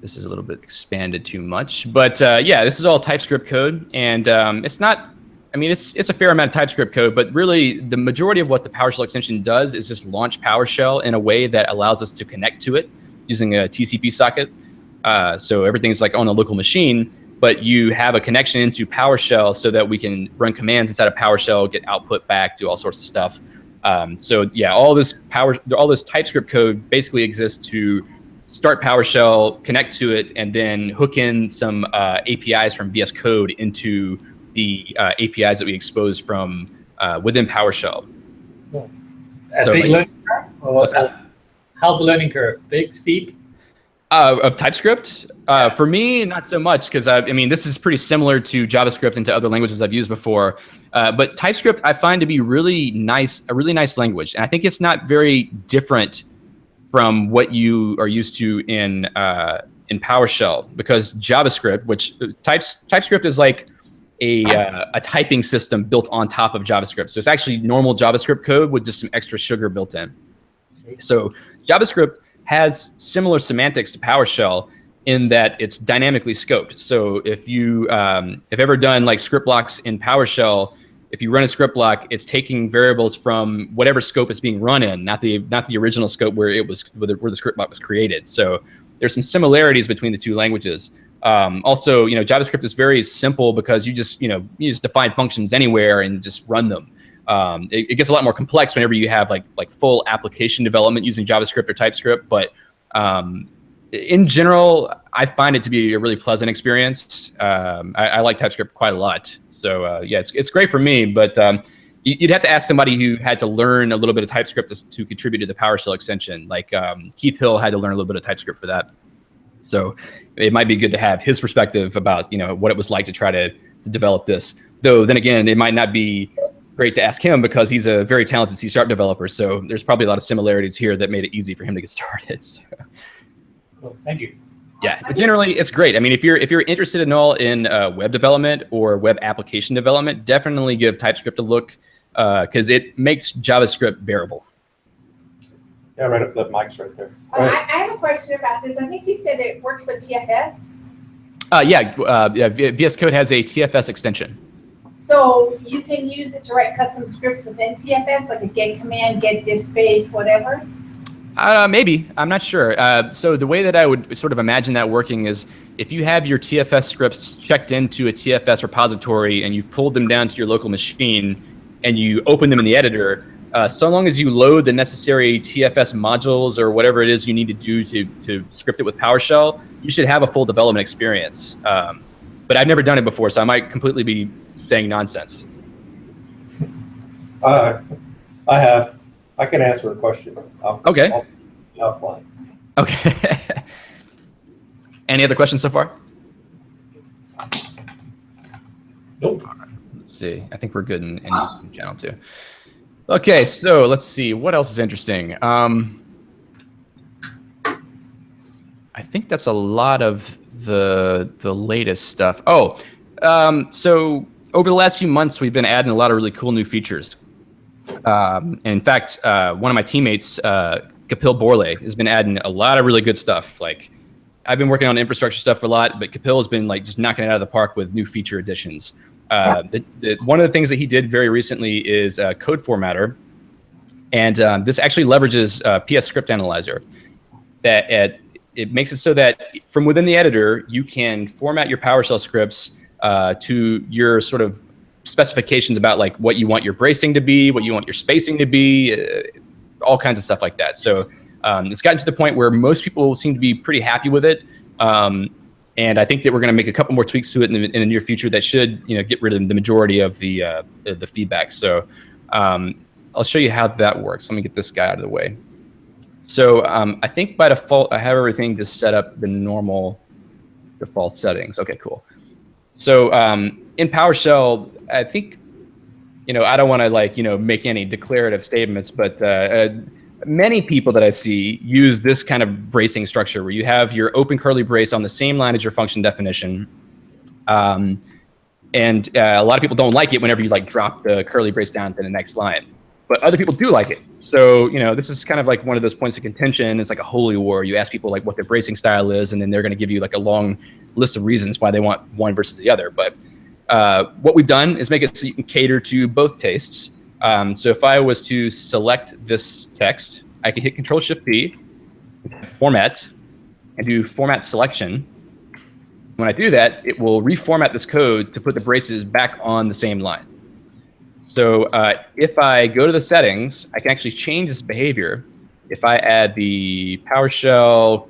this is a little bit expanded too much, but yeah, this is all TypeScript code, and it's not. I mean, it's a fair amount of TypeScript code, but really the majority of what the PowerShell extension does is just launch PowerShell in a way that allows us to connect to it using a TCP socket. So everything's like on a local machine, but you have a connection into PowerShell so that we can run commands inside of PowerShell, get output back, do all sorts of stuff. So yeah, all this TypeScript code basically exists to start PowerShell, connect to it, and then hook in some APIs from VS Code into the APIs that we expose from within PowerShell. a So, big like- learning curve? Or how's the learning curve? Big, steep? Of TypeScript? For me, not so much, because I mean, this is pretty similar to JavaScript and to other languages I've used before. But TypeScript I find to be really nice, a really nice language. And I think it's not very different from what you are used to in PowerShell, because JavaScript, which TypeScript is like a typing system built on top of JavaScript. So it's actually normal JavaScript code with just some extra sugar built in. So JavaScript has similar semantics to PowerShell in that it's dynamically scoped. So if you have ever done like script blocks in PowerShell, if you run a script block, it's taking variables from whatever scope it's being run in, not the original scope where the script block was created. So there's some similarities between the two languages. Also, JavaScript is very simple because you just define functions anywhere and just run them. It gets a lot more complex whenever you have like full application development using JavaScript or TypeScript. But in general, I find it to be a really pleasant experience. I like TypeScript quite a lot. So yeah, it's great for me. But you'd have to ask somebody who had to learn a little bit of TypeScript to contribute to the PowerShell extension. Like Keith Hill had to learn a little bit of TypeScript for that. So it might be good to have his perspective about what it was like to try to develop this. Though then again, it might not be great to ask him because he's a very talented C# developer. So there's probably a lot of similarities here that made it easy for him to get started. So, Cool. Thank you. yeah, but generally it's great. I mean, if you're interested at all in web development or web application development, definitely give TypeScript a look because it makes JavaScript bearable. Yeah, right up the mic's right there. I have a question about this. I think you said it works with TFS. Yeah, VS Code has a TFS extension. So you can use it to write custom scripts within TFS, like a get command, get this space, whatever? Maybe. I'm not sure. So the way that I would sort of imagine that working is if you have your TFS scripts checked into a TFS repository and you've pulled them down to your local machine and you open them in the editor, so long as you load the necessary TFS modules or whatever it is you need to do to script it with PowerShell, you should have a full development experience. But I've never done it before, so I might completely be saying nonsense. I have. I can answer a question. Okay. Offline. Okay. Any other questions so far? Nope. Let's see. I think we're good in channel 2. Okay, so let's see. What else is interesting? I think that's a lot of the latest stuff. Oh, so over the last few months, we've been adding a lot of really cool new features. And in fact, one of my teammates, Kapil Borle, has been adding a lot of really good stuff. Like, I've been working on infrastructure stuff for a lot, but Kapil has been like just knocking it out of the park with new feature additions. One of the things that he did very recently is Code Formatter, and this actually leverages PS Script Analyzer. It makes it so that from within the editor, you can format your PowerShell scripts to your sort of specifications about like what you want your bracing to be, what you want your spacing to be, all kinds of stuff like that. So it's gotten to the point where most people seem to be pretty happy with it. And I think that we're going to make a couple more tweaks to it in the near future that should, get rid of the majority of the feedback. So I'll show you how that works. Let me get this guy out of the way. So I think by default, I have everything just set up the normal default settings. Okay, cool. So in PowerShell, I think, I don't want to make any declarative statements, but many people that I see use this kind of bracing structure where you have your open curly brace on the same line as your function definition. And a lot of people don't like it whenever you drop the curly brace down to the next line, but other people do like it. So, this is kind of like one of those points of contention. It's like a holy war. You ask people what their bracing style is, and then they're going to give you a long list of reasons why they want one versus the other. But what we've done is make it so you can cater to both tastes. So if I was to select this text, I can hit Control-Shift-P, format, and do format selection. When I do that, it will reformat this code to put the braces back on the same line. So if I go to the settings, I can actually change this behavior. If I add the PowerShell,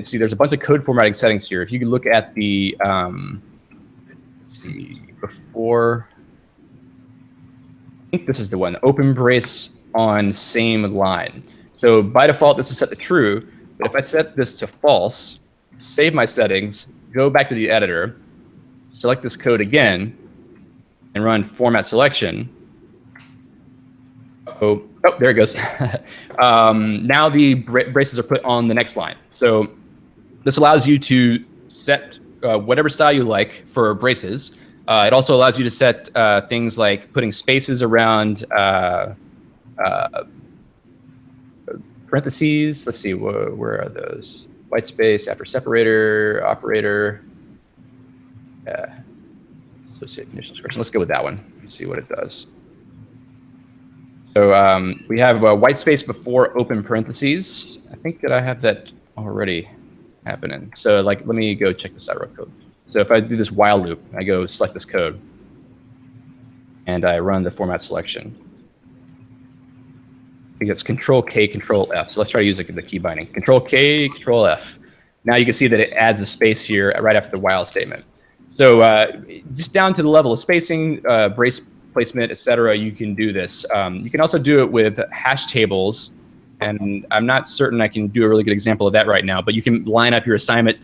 see, there's a bunch of code formatting settings here. If you can look at the, let's see, before, I think this is the one, open brace on same line. So by default, this is set to true. But if I set this to false, save my settings, go back to the editor, select this code again, and run format selection. Oh, there it goes. Now the braces are put on the next line. So this allows you to set whatever style you like for braces. It also allows you to set things like putting spaces around parentheses. Let's see, where are those? White space, after separator, operator. Associate conditional expression. Let's go with that one and see what it does. So we have a white space before open parentheses. I think that I have that already happening. So let me go check this out real quick. So if I do this while loop, I go select this code, and I run the format selection. I think it's Control-K, Control-F. So let's try to use the key binding. Control-K, Control-F. Now you can see that it adds a space here right after the while statement. So just down to the level of spacing, brace placement, etc., you can do this. You can also do it with hash tables. And I'm not certain I can do a really good example of that right now, but you can line up your assignment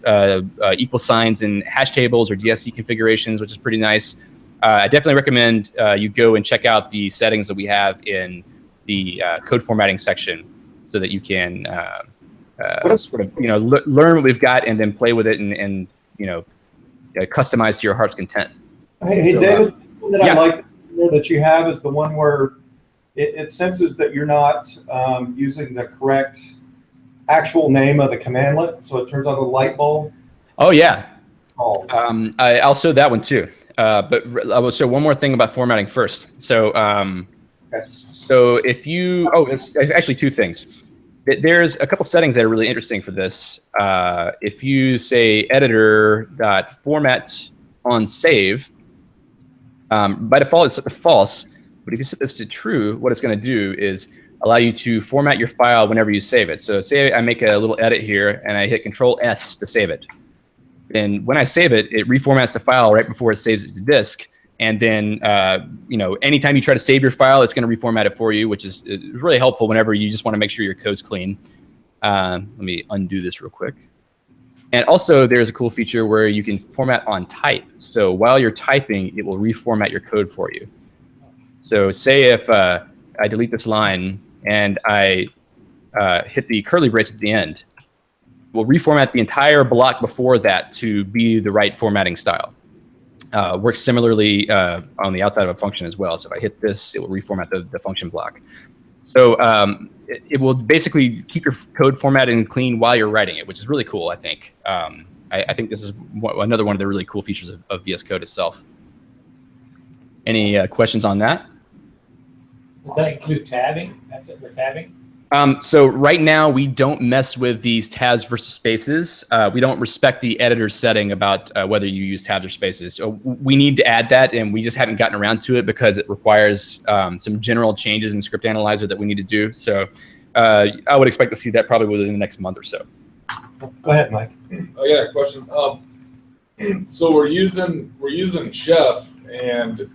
equal signs in hash tables or DSC configurations, which is pretty nice. I definitely recommend you go and check out the settings that we have in the code formatting section so that you can sort of learn what we've got and then play with it and customize to your heart's content. Hey, so, David, the one that yeah. I like that you have is the one where it senses that you're not using the correct actual name of the commandlet, so it turns on the light bulb. Oh, yeah. Oh. I'll show that one too. But I will show one more thing about formatting first. So, so if you, it's actually two things. There's a couple settings that are really interesting for this. If you say editor.format on save, by default it's set to false. But if you set this to true, what it's going to do is allow you to format your file whenever you save it. So say I make a little edit here and I hit Control-S to save it. And when I save it, it reformats the file right before it saves it to disk. And then, anytime you try to save your file, it's going to reformat it for you, which is really helpful whenever you just want to make sure your code's clean. Let me undo this real quick. And also, there's a cool feature where you can format on type. So while you're typing, it will reformat your code for you. So say if I delete this line and I hit the curly brace at the end, we'll reformat the entire block before that to be the right formatting style. Works similarly on the outside of a function as well. So if I hit this, it will reformat the function block. So it will basically keep your code formatted and clean while you're writing it, which is really cool, I think. I think this is another one of the really cool features of VS Code itself. Any questions on that? Does that include tabbing? That's it, the tabbing? So right now, we don't mess with these tabs versus spaces. We don't respect the editor setting about whether you use tabs or spaces. So we need to add that, and we just haven't gotten around to it because it requires some general changes in Script Analyzer that we need to do. So I would expect to see that probably within the next month or so. Go ahead, Mike. I got a question. So we're using Chef, and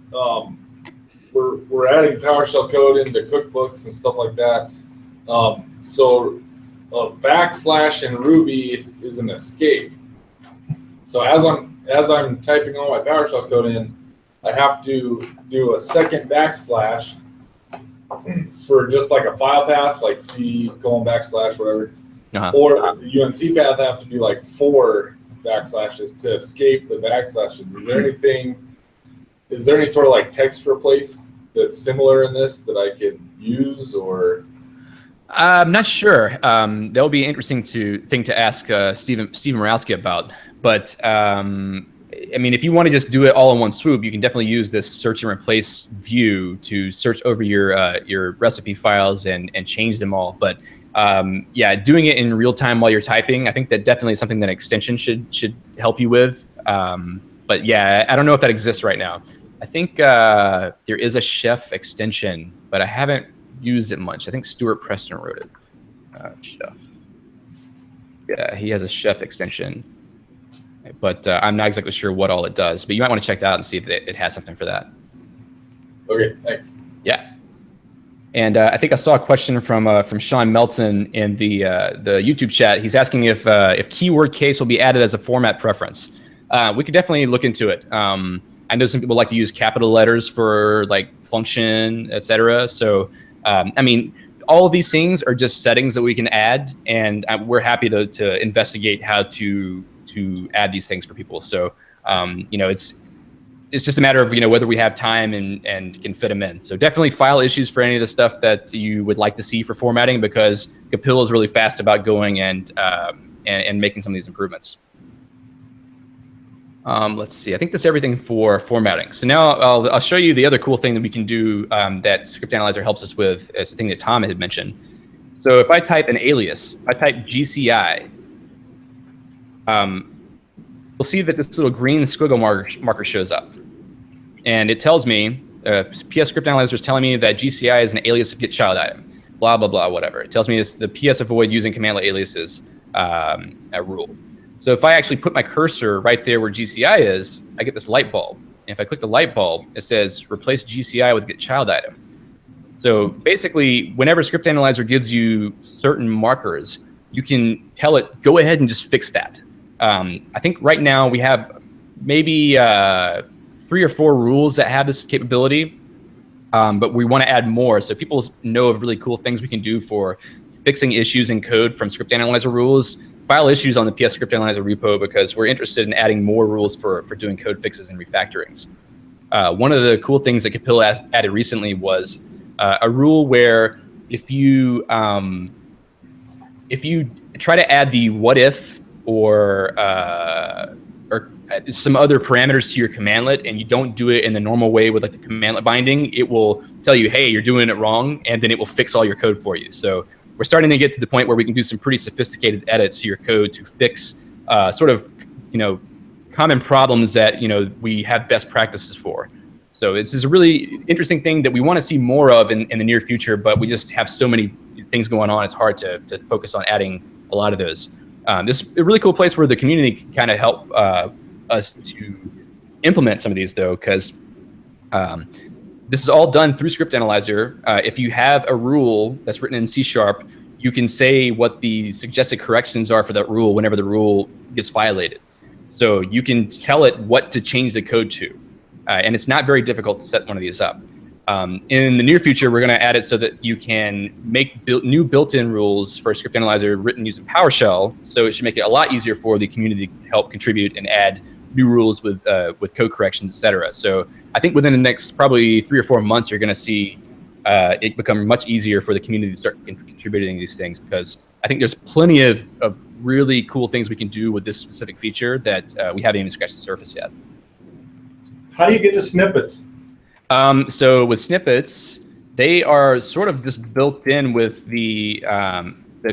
we're adding PowerShell code into cookbooks and stuff like that. So a backslash in Ruby is an escape. So as I'm typing all my PowerShell code in, I have to do a second backslash for just like a file path, like C : whatever. Or the UNC path, I have to do like 4 backslashes to escape the backslashes. Is there any sort of like text replace that's similar in this that I could use, or? I'm not sure. That'll be an interesting thing to ask Steven Morawski about. But I mean, if you want to just do it all in one swoop, you can definitely use this search and replace view to search over your recipe files and change them all. But yeah, doing it in real time while you're typing, I think that definitely is something that extension should help you with. But yeah, I don't know if that exists right now. I think there is a Chef extension, but I haven't used it much. I think Stuart Preston wrote it. Chef. Yeah, he has a Chef extension, but I'm not exactly sure what all it does. But you might want to check that out and see if it has something for that. Okay, thanks. Yeah. And I think I saw a question from Sean Melton in the YouTube chat. He's asking if keyword case will be added as a format preference. We could definitely look into it. I know some people like to use capital letters for like function, etc. So, I mean, all of these things are just settings that we can add, and we're happy to investigate how to add these things for people. So, you know, it's just a matter of, you know, whether we have time and can fit them in. So definitely file issues for any of the stuff that you would like to see for formatting, because Kapil is really fast about going and making some of these improvements. Let's see. I think that's everything for formatting. So now I'll show you the other cool thing that we can do that Script Analyzer helps us with. It's the thing that Tom had mentioned. So if I type an alias, if I type GCI, you'll see that this little green squiggle marker shows up. And it tells me, PS Script Analyzer is telling me that GCI is an alias of get child item, blah, blah, blah, whatever. It tells me it's the PS avoid using commandlet aliases a rule. So if I actually put my cursor right there where GCI is, I get this light bulb. And if I click the light bulb, it says replace GCI with get child item. So basically, whenever Script Analyzer gives you certain markers, you can tell it, go ahead and just fix that. I think right now we have maybe 3 or 4 rules that have this capability, but we want to add more. So people know of really cool things we can do for fixing issues in code from Script Analyzer rules. File issues on the PS Script Analyzer repo, because we're interested in adding more rules for doing code fixes and refactorings. One of the cool things that Kapil added recently was a rule where if you try to add the what if or some other parameters to your commandlet and you don't do it in the normal way with like the commandlet binding, it will tell you, hey, you're doing it wrong, and then it will fix all your code for you. So we're starting to get to the point where we can do some pretty sophisticated edits to your code to fix sort of, you know, common problems that, you know, we have best practices for. So this is a really interesting thing that we want to see more of in the near future, but we just have so many things going on. It's hard to focus on adding a lot of those. This is a really cool place where the community can kind of help us to implement some of these, though, because this is all done through Script Analyzer. If you have a rule that's written in C#, you can say what the suggested corrections are for that rule whenever the rule gets violated. So you can tell it what to change the code to. And it's not very difficult to set one of these up. In the near future, we're going to add it so that you can make new built-in rules for Script Analyzer written using PowerShell. So it should make it a lot easier for the community to help contribute and add new rules with code corrections, etc. So I think within the next probably 3 or 4 months, you're going to see it become much easier for the community to start contributing these things, because I think there's plenty of really cool things we can do with this specific feature that we haven't even scratched the surface yet. How do you get to snippets? So with snippets, they are sort of just built in with the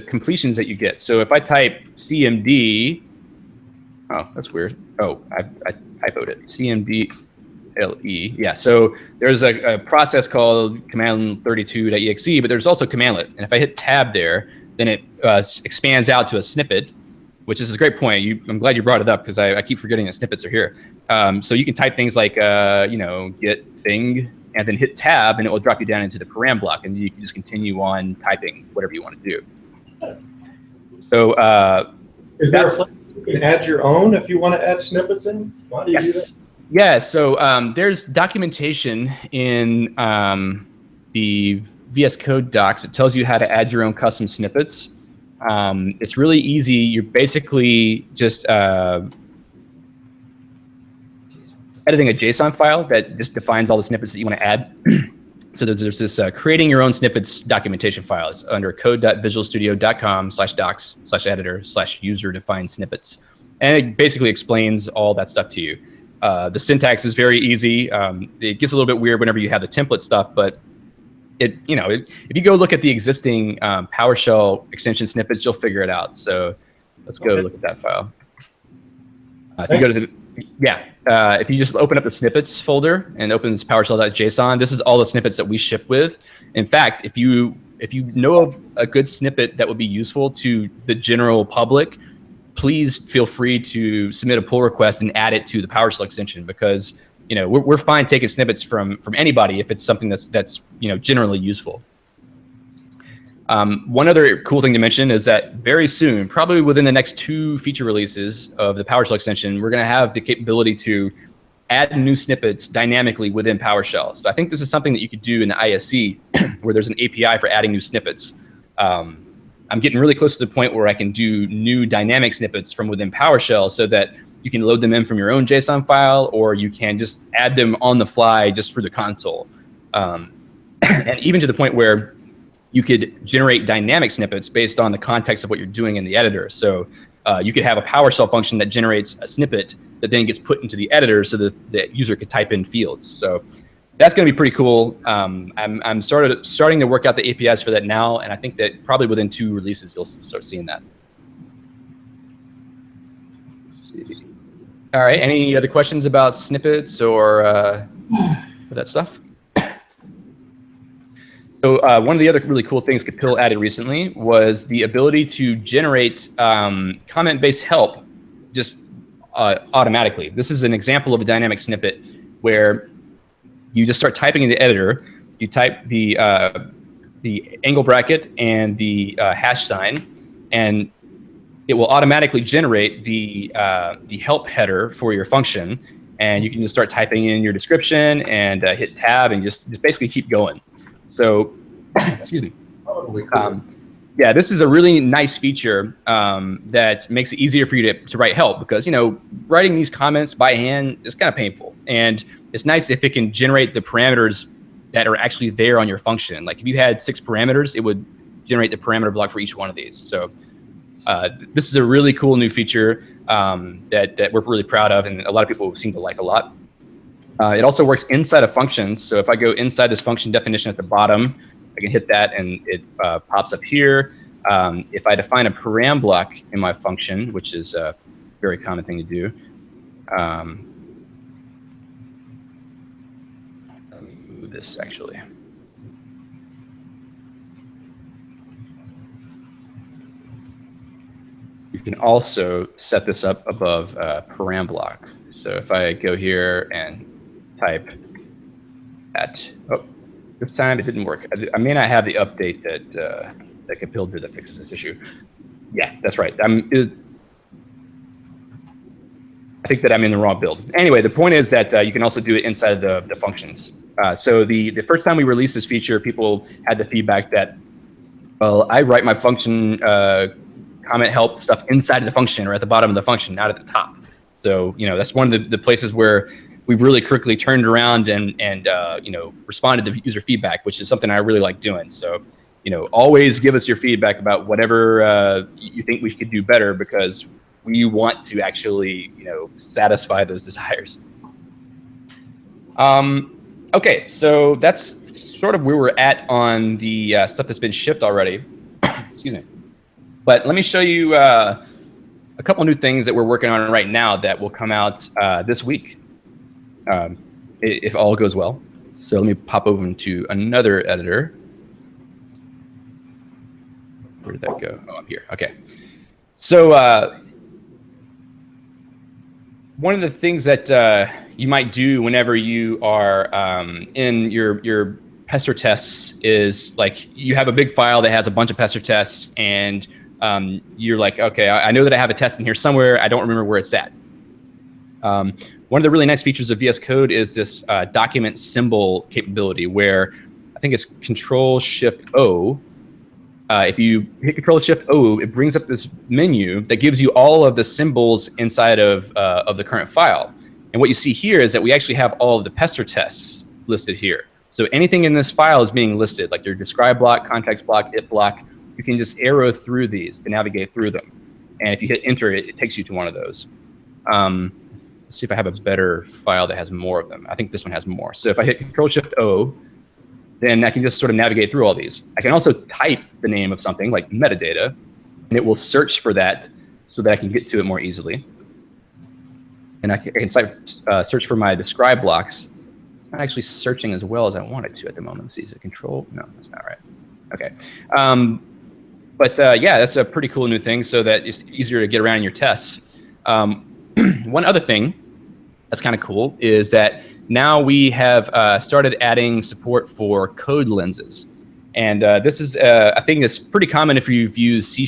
completions that you get. So if I type CMD, oh, that's weird. Oh, I typoed it. CMDLE. Yeah, so there's a process called command32.exe, but there's also commandlet. And if I hit tab there, then it expands out to a snippet, which is a great point. I'm glad you brought it up, because I keep forgetting that snippets are here. So you can type things like, you know, get thing, and then hit tab, and it will drop you down into the param block, and you can just continue on typing whatever you want to do. So is there a place to You can add your own if you want to add snippets in. Why do you do that? Yeah, so there's documentation in the VS Code docs. It tells you how to add your own custom snippets. It's really easy. You're basically just editing a JSON file that just defines all the snippets that you want to add. So there's this creating your own snippets documentation files under code.visualstudio.com/docs/editor/user-defined snippets. And it basically explains all that stuff to you. The syntax is very easy. It gets a little bit weird whenever you have the template stuff, but if you go look at the existing PowerShell extension snippets, you'll figure it out. So let's go look at that file. If you go to if you just open up the snippets folder and open this PowerShell.json, this is all the snippets that we ship with. In fact, if you know of a good snippet that would be useful to the general public, please feel free to submit a pull request and add it to the PowerShell extension, because we're fine taking snippets from anybody if it's something that's generally useful. One other cool thing to mention is that very soon, probably within the next 2 feature releases of the PowerShell extension, we're going to have the capability to add new snippets dynamically within PowerShell. So I think this is something that you could do in the ISE, where there's an API for adding new snippets. I'm getting really close to the point where I can do new dynamic snippets from within PowerShell, so that you can load them in from your own JSON file, or you can just add them on the fly just through the console. And even to the point where you could generate dynamic snippets based on the context of what you're doing in the editor. So you could have a PowerShell function that generates a snippet that then gets put into the editor so that the user could type in fields. So that's going to be pretty cool. I'm starting to work out the APIs for that now, and I think that probably within 2 releases you'll start seeing that. Let's see. All right, any other questions about snippets or that stuff? So one of the other really cool things Kapil added recently was the ability to generate comment-based help just automatically. This is an example of a dynamic snippet where you just start typing in the editor. You type the angle bracket and the hash sign, and it will automatically generate the help header for your function. And you can just start typing in your description and hit tab and just basically keep going. So, excuse me. Yeah, this is a really nice feature that makes it easier for you to write help, because writing these comments by hand is kind of painful, and it's nice if it can generate the parameters that are actually there on your function. Like if you had 6 parameters, it would generate the parameter block for each one of these. So this is a really cool new feature that we're really proud of, and a lot of people seem to like a lot. It also works inside of functions. So if I go inside this function definition at the bottom, I can hit that and it pops up here. If I define a param block in my function, which is a very common thing to do, let me move this actually. You can also set this up above param block. So if I go here and type at, this time it didn't work. I may not have the update that Kapil did that fixes this issue. Yeah, that's right. I think that I'm in the wrong build. Anyway, the point is that you can also do it inside the functions. So the first time we released this feature, people had the feedback that, well, I write my function comment help stuff inside of the function or at the bottom of the function, not at the top. So, that's one of the places where we've really quickly turned around and responded to user feedback, which is something I really like doing. So, always give us your feedback about whatever you think we could do better, because we want to actually, satisfy those desires. Okay, so that's sort of where we're at on the stuff that's been shipped already. Excuse me. But let me show you a couple new things that we're working on right now that will come out this week, if all goes well. So let me pop over into another editor. Where did that go? Oh, I'm here. Okay. So one of the things that you might do whenever you are in your pester tests is, like, you have a big file that has a bunch of pester tests, and you're like, okay, I know that I have a test in here somewhere. I don't remember where it's at. One of the really nice features of VS Code is this document symbol capability, where I think it's Control-Shift-O. If you hit Control-Shift-O, it brings up this menu that gives you all of the symbols inside of the current file. And what you see here is that we actually have all of the pester tests listed here. So anything in this file is being listed, like your describe block, context block, if block. You can just arrow through these to navigate through them. And if you hit enter, it takes you to one of those. Let's see if I have a better file that has more of them. I think this one has more. So if I hit Control-Shift-O, then I can just sort of navigate through all these. I can also type the name of something like metadata, and it will search for that so that I can get to it more easily. And I can search for my describe blocks. It's not actually searching as well as I want it to at the moment. Let's see, is it Control? No, that's not right. Okay. Yeah, that's a pretty cool new thing so that it's easier to get around in your tests. One other thing that's kind of cool is that now we have started adding support for code lenses. And this is a thing that's pretty common if you've used C#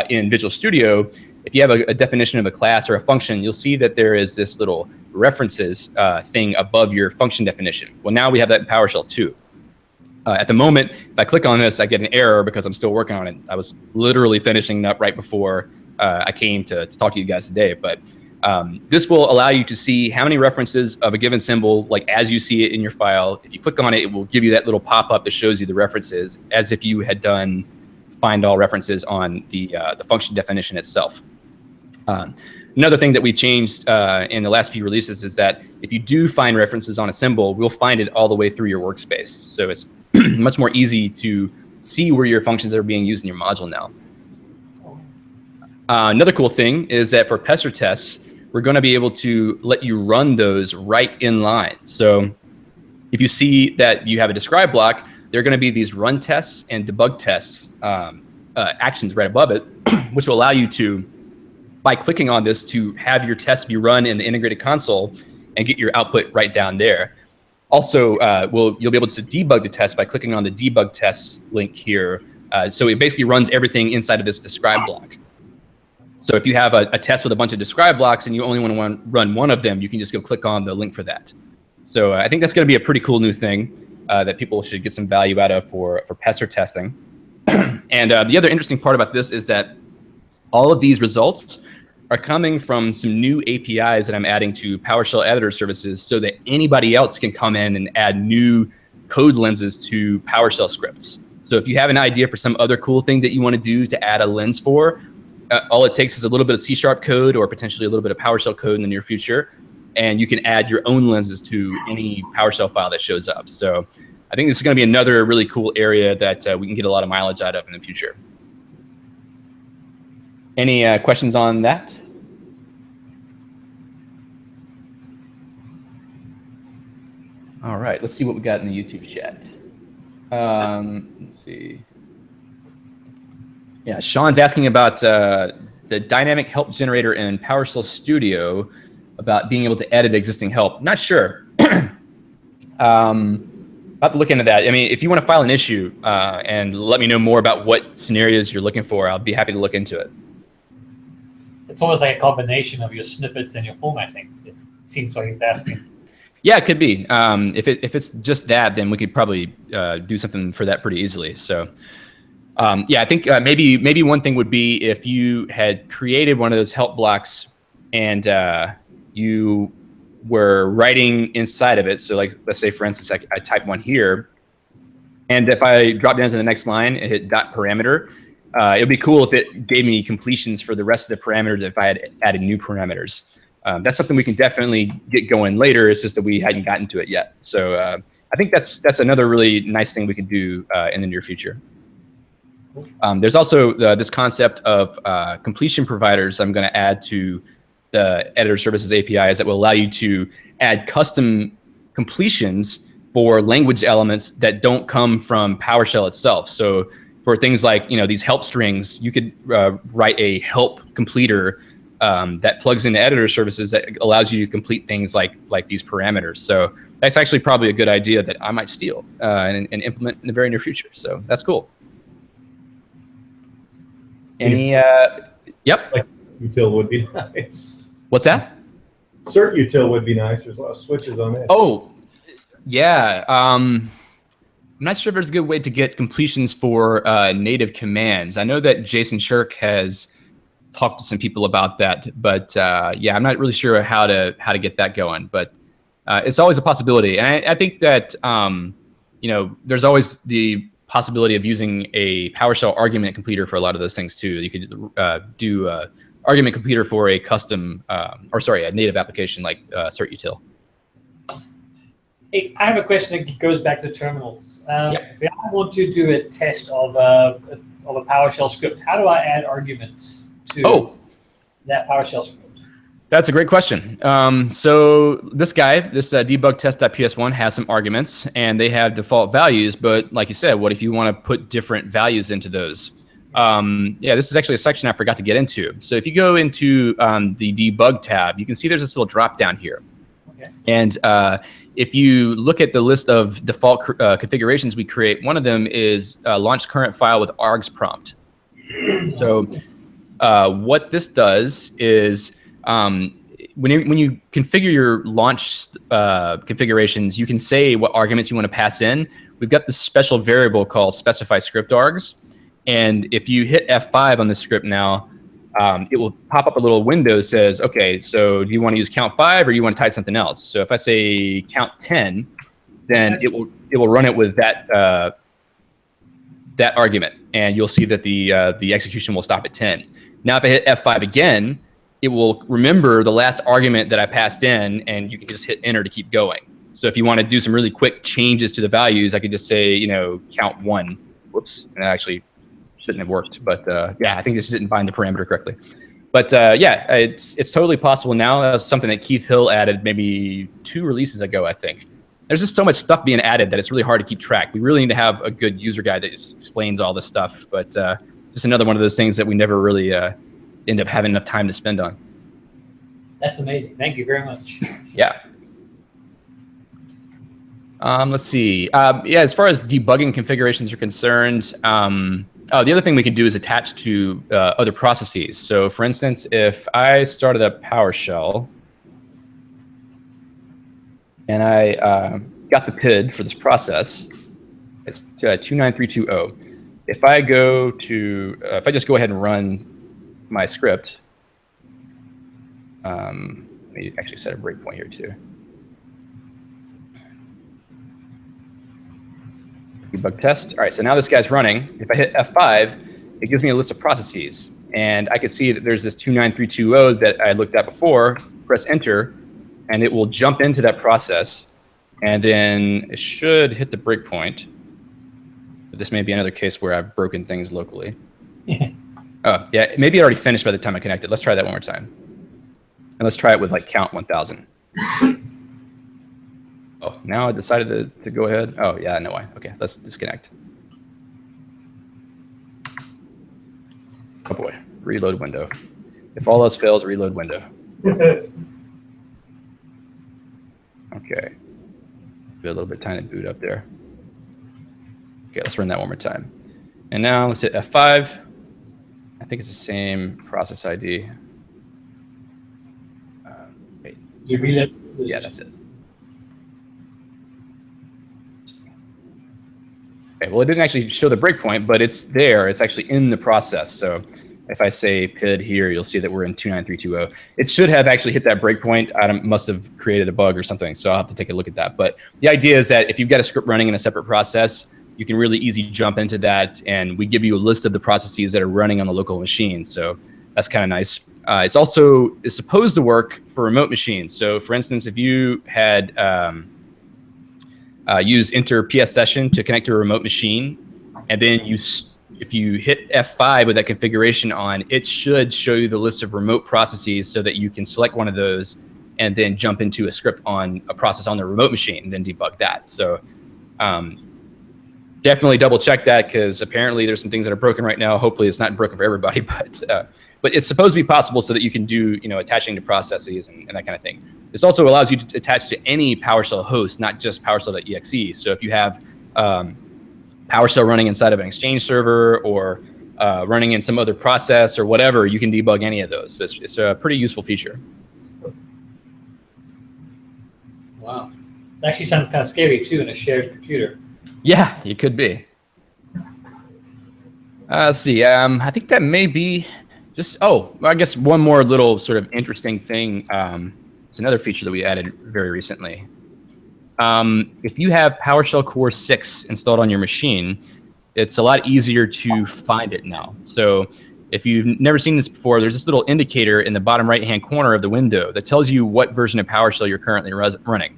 in Visual Studio. If you have a definition of a class or a function, you'll see that there is this little references thing above your function definition. Well, now we have that in PowerShell too. At the moment, if I click on this, I get an error because I'm still working on it. I was literally finishing up right before I came to talk to you guys today. But this will allow you to see how many references of a given symbol, like as you see it in your file. If you click on it, it will give you that little pop-up that shows you the references as if you had done find all references on the function definition itself. Another thing that we changed in the last few releases is that if you do find references on a symbol, we'll find it all the way through your workspace. So it's much more easy to see where your functions are being used in your module now. Another cool thing is that for pester tests, we're going to be able to let you run those right in line. So if you see that you have a describe block, there are going to be these run tests and debug tests actions right above it, which will allow you to, by clicking on this, to have your tests be run in the integrated console and get your output right down there. Also, you'll be able to debug the test by clicking on the debug tests link here. So it basically runs everything inside of this describe block. So if you have a test with a bunch of describe blocks and you only want to run one of them, you can just go click on the link for that. So I think that's going to be a pretty cool new thing that people should get some value out of for pester testing. And the other interesting part about this is that all of these results are coming from some new APIs that I'm adding to PowerShell editor services so that anybody else can come in and add new code lenses to PowerShell scripts. So if you have an idea for some other cool thing that you want to do to add a lens for, all it takes is a little bit of C# code or potentially a little bit of PowerShell code in the near future, and you can add your own lenses to any PowerShell file that shows up. So I think this is going to be another really cool area that we can get a lot of mileage out of in the future. Any questions on that? All right, let's see what we got in the YouTube chat. Let's see. Yeah, Sean's asking about the dynamic help generator in PowerShell Studio, about being able to edit existing help. Not sure. About to look into that. I mean, if you want to file an issue and let me know more about what scenarios you're looking for, I'll be happy to look into it. It's almost like a combination of your snippets and your formatting. It seems like he's asking. Yeah, it could be. If it's just that, then we could probably do something for that pretty easily. So, yeah, I think maybe one thing would be if you had created one of those help blocks and you were writing inside of it. So, like, let's say, for instance, I type one here, and if I drop down to the next line and hit dot parameter, it would be cool if it gave me completions for the rest of the parameters if I had added new parameters. That's something we can definitely get going later. It's just that we hadn't gotten to it yet. So I think that's another really nice thing we can do in the near future. There's also this concept of completion providers I'm going to add to the editor services APIs that will allow you to add custom completions for language elements that don't come from PowerShell itself. So for things like, you know, these help strings, you could write a help completer that plugs into editor services that allows you to complete things like these parameters. So that's actually probably a good idea that I might steal and implement in the very near future. So that's cool. Any? Yep. Like util would be nice. What's that? Cert util would be nice. There's a lot of switches on it. Oh, yeah. I'm not sure if there's a good way to get completions for native commands. I know that Jason Shirk has talked to some people about that, but yeah, I'm not really sure how to get that going. But it's always a possibility, and I think that you know, there's always the possibility of using a PowerShell argument completer for a lot of those things too. You could do argument completer for a custom, or sorry, a native application like cert util. Hey, I have a question that goes back to terminals. Yeah. If I want to do a test of a PowerShell script, how do I add arguments to that PowerShell script? That's a great question. So this guy, this debug test.ps1 has some arguments, and they have default values. But like you said, what if you want to put different values into those? Yeah, this is actually a section I forgot to get into. So if you go into the debug tab, you can see there's this little drop down here. Okay. And if you look at the list of default configurations we create, one of them is launch current file with args prompt. So what this does is when you configure your launch configurations, you can say what arguments you want to pass in. We've got this special variable called specify script args. And if you hit F5 on the script now, it will pop up a little window that says, okay, so do you want to use count 5 or do you want to type something else? So if I say count 10, then it will run it with that that argument, and you'll see that the execution will stop at 10. Now if I hit F5 again, it will remember the last argument that I passed in, and you can just hit enter to keep going. So if you want to do some really quick changes to the values, I could just say, you know, count 1. Whoops, and that actually shouldn't have worked, but yeah, I think this didn't bind the parameter correctly. But yeah, it's totally possible now. That was something that Keith Hill added maybe 2 releases ago, I think. There's just so much stuff being added that it's really hard to keep track. We really need to have a good user guide that just explains all this stuff, but just another one of those things that we never really end up having enough time to spend on. That's amazing. Thank you very much. Yeah. Let's see. Yeah, as far as debugging configurations are concerned, the other thing we could do is attach to other processes. So for instance, if I started a PowerShell and I got the PID for this process, it's 29320. If I go to, if I just go ahead and run my script, let me actually set a breakpoint here too. Debug test. All right, so now this guy's running. If I hit F5, it gives me a list of processes. And I can see that there's this 29320 that I looked at before. Press enter, and it will jump into that process. And then it should hit the breakpoint. But this may be another case where I've broken things locally. Oh, yeah, maybe it already finished by the time I connected. Let's try that one more time. And let's try it with like count 1000. Oh, now I decided to go ahead. Oh, yeah, no way. Okay, let's disconnect. Oh boy, reload window. If all else fails, reload window. Okay. Be a little bit tiny boot up there. Okay, let's run that one more time. And now let's hit F5. I think it's the same process ID. Wait. You reload? Yeah, that's it. Okay, well, it didn't actually show the breakpoint, but it's there. It's actually in the process. So if I say PID here, you'll see that we're in 29320. It should have actually hit that breakpoint. I must have created a bug or something, so I'll have to take a look at that. But the idea is that if you've got a script running in a separate process, you can really easy jump into that, and we give you a list of the processes that are running on the local machine. So that's kind of nice. It's also supposed to work for remote machines. So for instance, if you had use enter PS session to connect to a remote machine, and then if you hit F5 with that configuration on, it should show you the list of remote processes so that you can select one of those and then jump into a script on a process on the remote machine and then debug that. So definitely double check that, because apparently there's some things that are broken right now. Hopefully it's not broken for everybody, but it's supposed to be possible so that you can do, you know, attaching to processes and that kind of thing. This also allows you to attach to any PowerShell host, not just PowerShell.exe. So if you have PowerShell running inside of an Exchange server or running in some other process or whatever, you can debug any of those. So it's a pretty useful feature. Wow. It actually sounds kind of scary too in a shared computer. Yeah, it could be. Let's see. I think that may be just, I guess one more little sort of interesting thing. It's another feature that we added very recently. If you have PowerShell Core 6 installed on your machine, it's a lot easier to find it now. So if you've never seen this before, there's this little indicator in the bottom right-hand corner of the window that tells you what version of PowerShell you're currently running.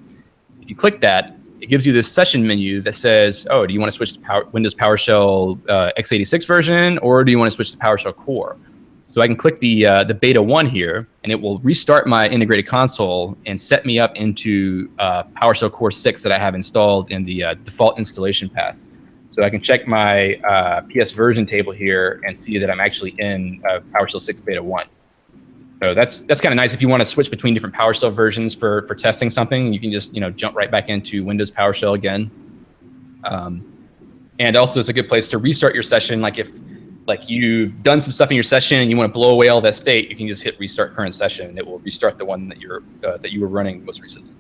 If you click that, it gives you this session menu that says, do you want to switch to Windows PowerShell x86 version, or do you want to switch to PowerShell Core? So I can click the beta 1 here, and it will restart my integrated console and set me up into PowerShell Core 6 that I have installed in the default installation path. So I can check my PS version table here and see that I'm actually in PowerShell 6 beta 1. So that's kind of nice if you want to switch between different PowerShell versions for testing something. You can just jump right back into Windows PowerShell again. And also it's a good place to restart your session. Like if you've done some stuff in your session and you want to blow away all that state, you can just hit restart current session and it will restart the one that you were running most recently.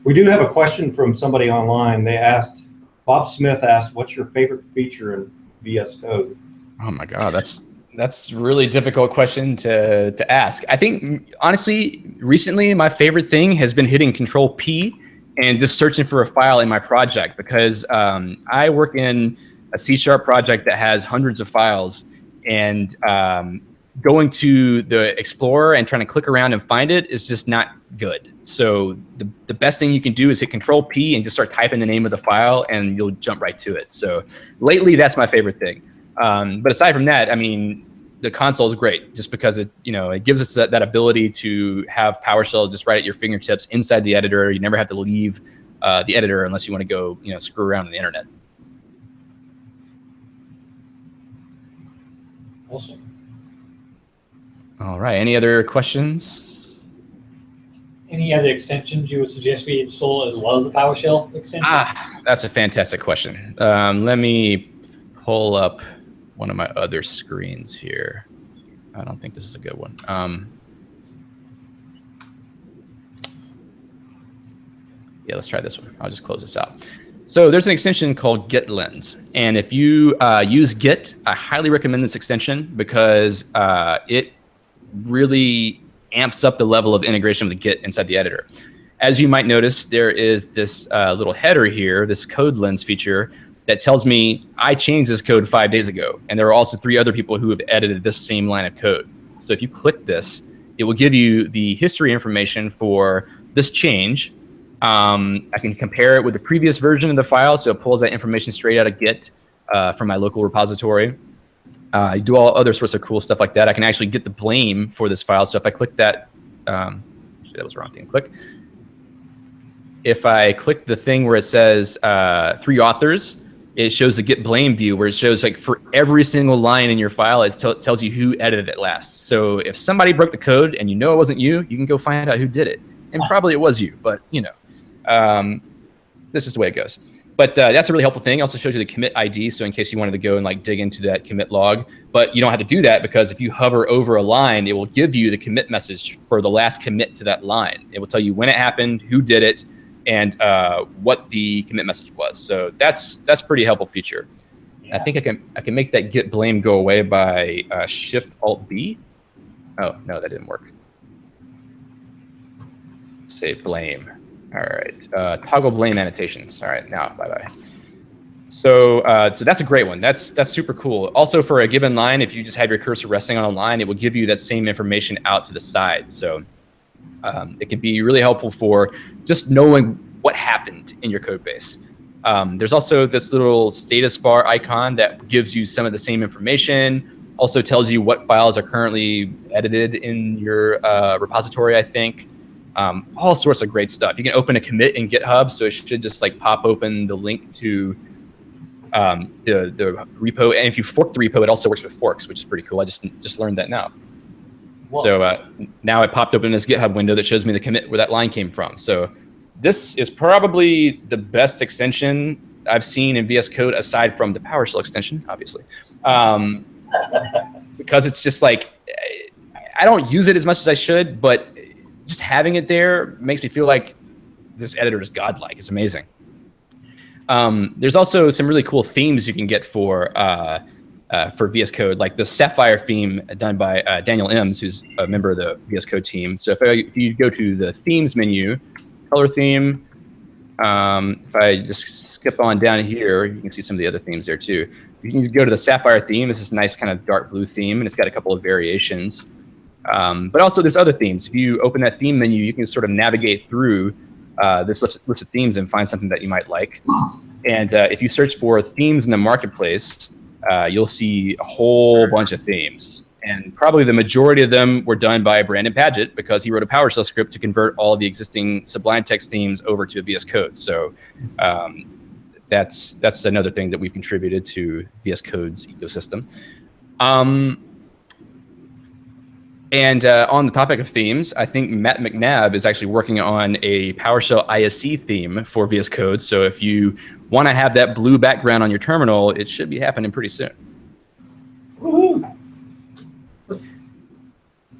We do have a question from somebody online. Bob Smith asked, what's your favorite feature in VS Code? Oh my God, that's a really difficult question to ask. I think, honestly, recently my favorite thing has been hitting Control P and just searching for a file in my project, because I work in a C# project that has hundreds of files, and going to the Explorer and trying to click around and find it is just not good. So the best thing you can do is hit Control P and just start typing the name of the file, and you'll jump right to it. So lately, that's my favorite thing. But aside from that, I mean, the console is great just because it gives us that ability to have PowerShell just right at your fingertips inside the editor. You never have to leave the editor unless you want to go screw around on the internet. Awesome. All right. Any other questions? Any other extensions you would suggest we install as well as the PowerShell extension? That's a fantastic question. Let me pull up one of my other screens here. I don't think this is a good one. Yeah, let's try this one. I'll just close this out. So there's an extension called Git Lens. And if you use Git, I highly recommend this extension because it really amps up the level of integration of the Git inside the editor. As you might notice, there is this little header here, this code lens feature that tells me I changed this code 5 days ago. And there are also 3 other people who have edited this same line of code. So if you click this, it will give you the history information for this change. I can compare it with the previous version of the file, so it pulls that information straight out of Git from my local repository. I do all other sorts of cool stuff like that. I can actually get the blame for this file. So if I click that, actually that was the wrong thing to click. If I click the thing where it says 3 authors, it shows the Git blame view where it shows like for every single line in your file, it tells you who edited it last. So if somebody broke the code and it wasn't you, you can go find out who did it. And probably it was you, but this is the way it goes. But that's a really helpful thing. It also shows you the commit ID, so in case you wanted to go and like dig into that commit log. But you don't have to do that because if you hover over a line, it will give you the commit message for the last commit to that line. It will tell you when it happened, who did it, and what the commit message was. So that's a pretty helpful feature. Yeah. I think I can make that Git blame go away by Shift-Alt-B. Oh no, that didn't work. Say blame. All right, toggle blame annotations. All right, now bye-bye. So that's a great one. That's super cool. Also, for a given line, if you just have your cursor resting on a line, it will give you that same information out to the side. So it can be really helpful for just knowing what happened in your code base. There's also this little status bar icon that gives you some of the same information. Also tells you what files are currently edited in your repository, I think. All sorts of great stuff. You can open a commit in GitHub, so it should just like pop open the link to the repo. And if you fork the repo, it also works with forks, which is pretty cool. I just learned that now. Whoa. So now it popped open this GitHub window that shows me the commit where that line came from. So this is probably the best extension I've seen in VS Code aside from the PowerShell extension, obviously. because it's just like, I don't use it as much as I should, but just having it there makes me feel like this editor is godlike. It's amazing. There's also some really cool themes you can get for VS Code, like the Sapphire theme done by Daniel Ems, who's a member of the VS Code team. So if you go to the themes menu, color theme, if I just skip on down here, you can see some of the other themes there too. You can go to the Sapphire theme. It's this nice kind of dark blue theme, and it's got a couple of variations. But also there's other themes. If you open that theme menu, you can sort of navigate through this list of themes and find something that you might like. And if you search for themes in the marketplace, you'll see a whole bunch of themes. And probably the majority of them were done by Brandon Padgett because he wrote a PowerShell script to convert all of the existing Sublime Text themes over to VS Code. So that's another thing that we've contributed to VS Code's ecosystem. And on the topic of themes, I think Matt McNabb is actually working on a PowerShell ISE theme for VS Code. So if you want to have that blue background on your terminal, it should be happening pretty soon. Woohoo!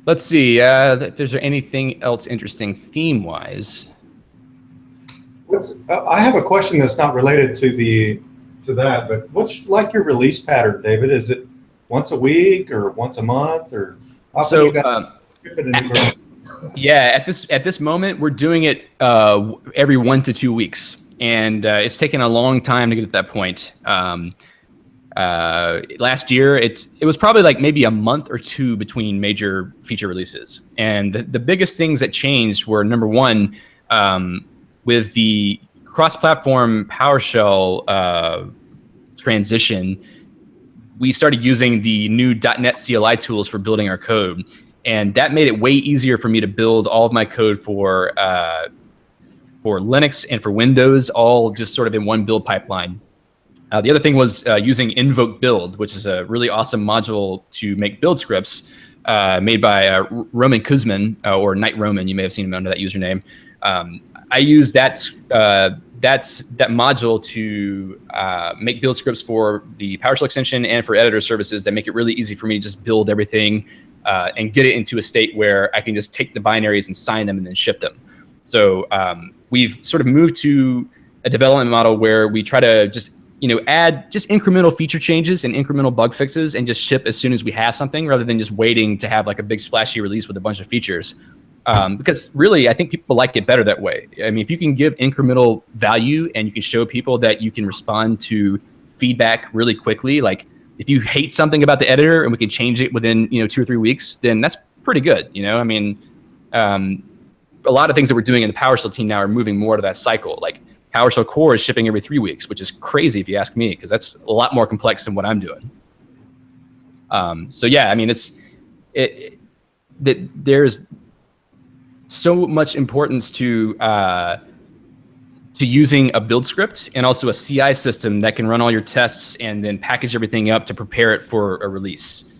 Let's see if there's anything else interesting theme-wise. I have a question that's not related to that, but what's like your release pattern, David? Is it once a week or once a month or? So yeah, at this moment we're doing it every 1 to 2 weeks, and it's taken a long time to get to that point. Last year it was probably like maybe a month or two between major feature releases, and the biggest things that changed were, number one, with the cross-platform PowerShell transition, we started using the new .NET CLI tools for building our code. And that made it way easier for me to build all of my code for Linux and for Windows, all just sort of in one build pipeline. The other thing was using Invoke Build, which is a really awesome module to make build scripts made by Roman Kuzmin, or Knight Roman. You may have seen him under that username. I use that module to make build scripts for the PowerShell extension and for editor services that make it really easy for me to just build everything and get it into a state where I can just take the binaries and sign them and then ship them. So we've sort of moved to a development model where we try to just add just incremental feature changes and incremental bug fixes and just ship as soon as we have something, rather than just waiting to have like a big splashy release with a bunch of features. Because really, I think people like it better that way. I mean, if you can give incremental value and you can show people that you can respond to feedback really quickly, like if you hate something about the editor and we can change it within 2 or 3 weeks, then that's pretty good. I mean, a lot of things that we're doing in the PowerShell team now are moving more to that cycle. Like PowerShell Core is shipping every 3 weeks, which is crazy if you ask me, because that's a lot more complex than what I'm doing. So yeah, I mean, there's so much importance to using a build script and also a CI system that can run all your tests and then package everything up to prepare it for a release.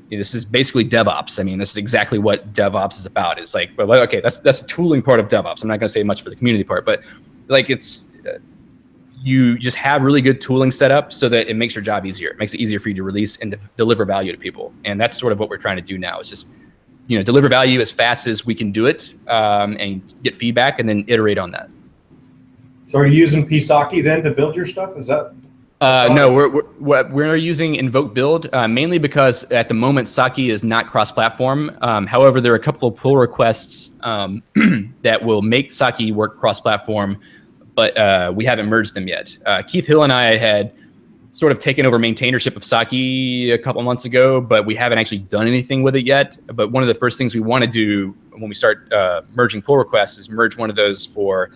This is basically DevOps. I mean, this is exactly what DevOps is about. It's like, well, okay, that's the tooling part of DevOps. I'm not going to say much for the community part, but like you just have really good tooling set up so that it makes your job easier. It makes it easier for you to release and to deliver value to people. And that's sort of what we're trying to do now. It's just deliver value as fast as we can do it, and get feedback and then iterate on that. So are you using Pisaki then to build your stuff? Is that? No, we're using Invoke Build mainly because at the moment Saki is not cross-platform. However, there are a couple of pull requests that will make Saki work cross-platform, but we haven't merged them yet. Keith Hill and I had sort of taken over maintainership of Saki a couple months ago, but we haven't actually done anything with it yet. But one of the first things we want to do when we start merging pull requests is merge one of those for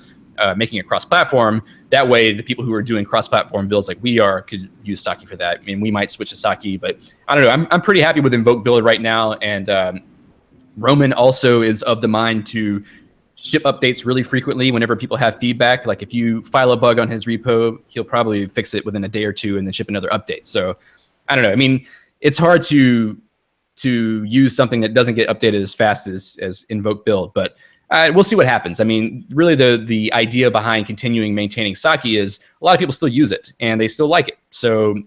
making it cross-platform. That way, the people who are doing cross-platform builds like we are could use Saki for that. I mean, we might switch to Saki, but I don't know. I'm pretty happy with Invoke Build right now, and Roman also is of the mind to ship updates really frequently whenever people have feedback. Like if you file a bug on his repo, he'll probably fix it within a day or two and then ship another update. So I don't know. I mean, it's hard to use something that doesn't get updated as fast as Invoke Build, but we'll see what happens. I mean, really the idea behind continuing maintaining Saki is a lot of people still use it and they still like it. So,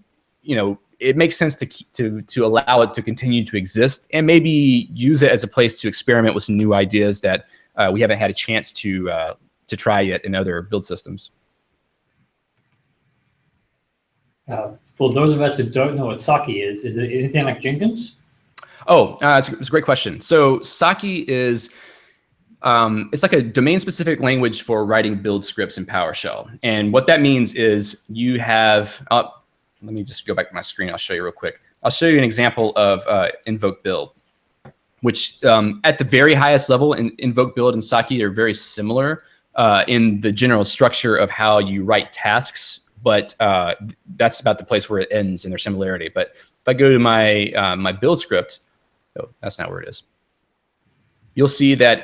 it makes sense to allow it to continue to exist and maybe use it as a place to experiment with some new ideas that we haven't had a chance to try yet in other build systems. For those of us who don't know what Saki is it anything like Jenkins? Oh, it's a great question. So Saki is it's like a domain-specific language for writing build scripts in PowerShell. And what that means is you have, let me just go back to my screen. I'll show you real quick. I'll show you an example of invoke build, which at the very highest level, invoke build and Saki are very similar in the general structure of how you write tasks. But that's about the place where it ends in their similarity. But if I go to my my build script, oh, that's not where it is. You'll see that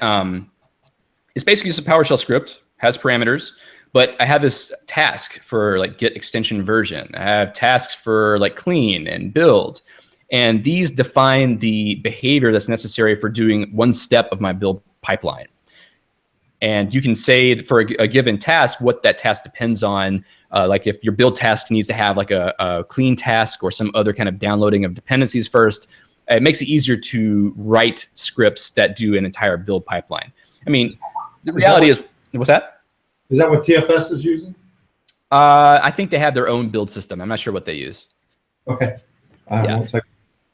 it's basically just a PowerShell script, has parameters, but I have this task for like Git extension version. I have tasks for like clean and build. And these define the behavior that's necessary for doing one step of my build pipeline. And you can say for a given task what that task depends on. Like if your build task needs to have like a clean task or some other kind of downloading of dependencies first, it makes it easier to write scripts that do an entire build pipeline. I mean, the reality is, what's that? Is that what TFS is using? I think they have their own build system. I'm not sure what they use. Okay. Yeah.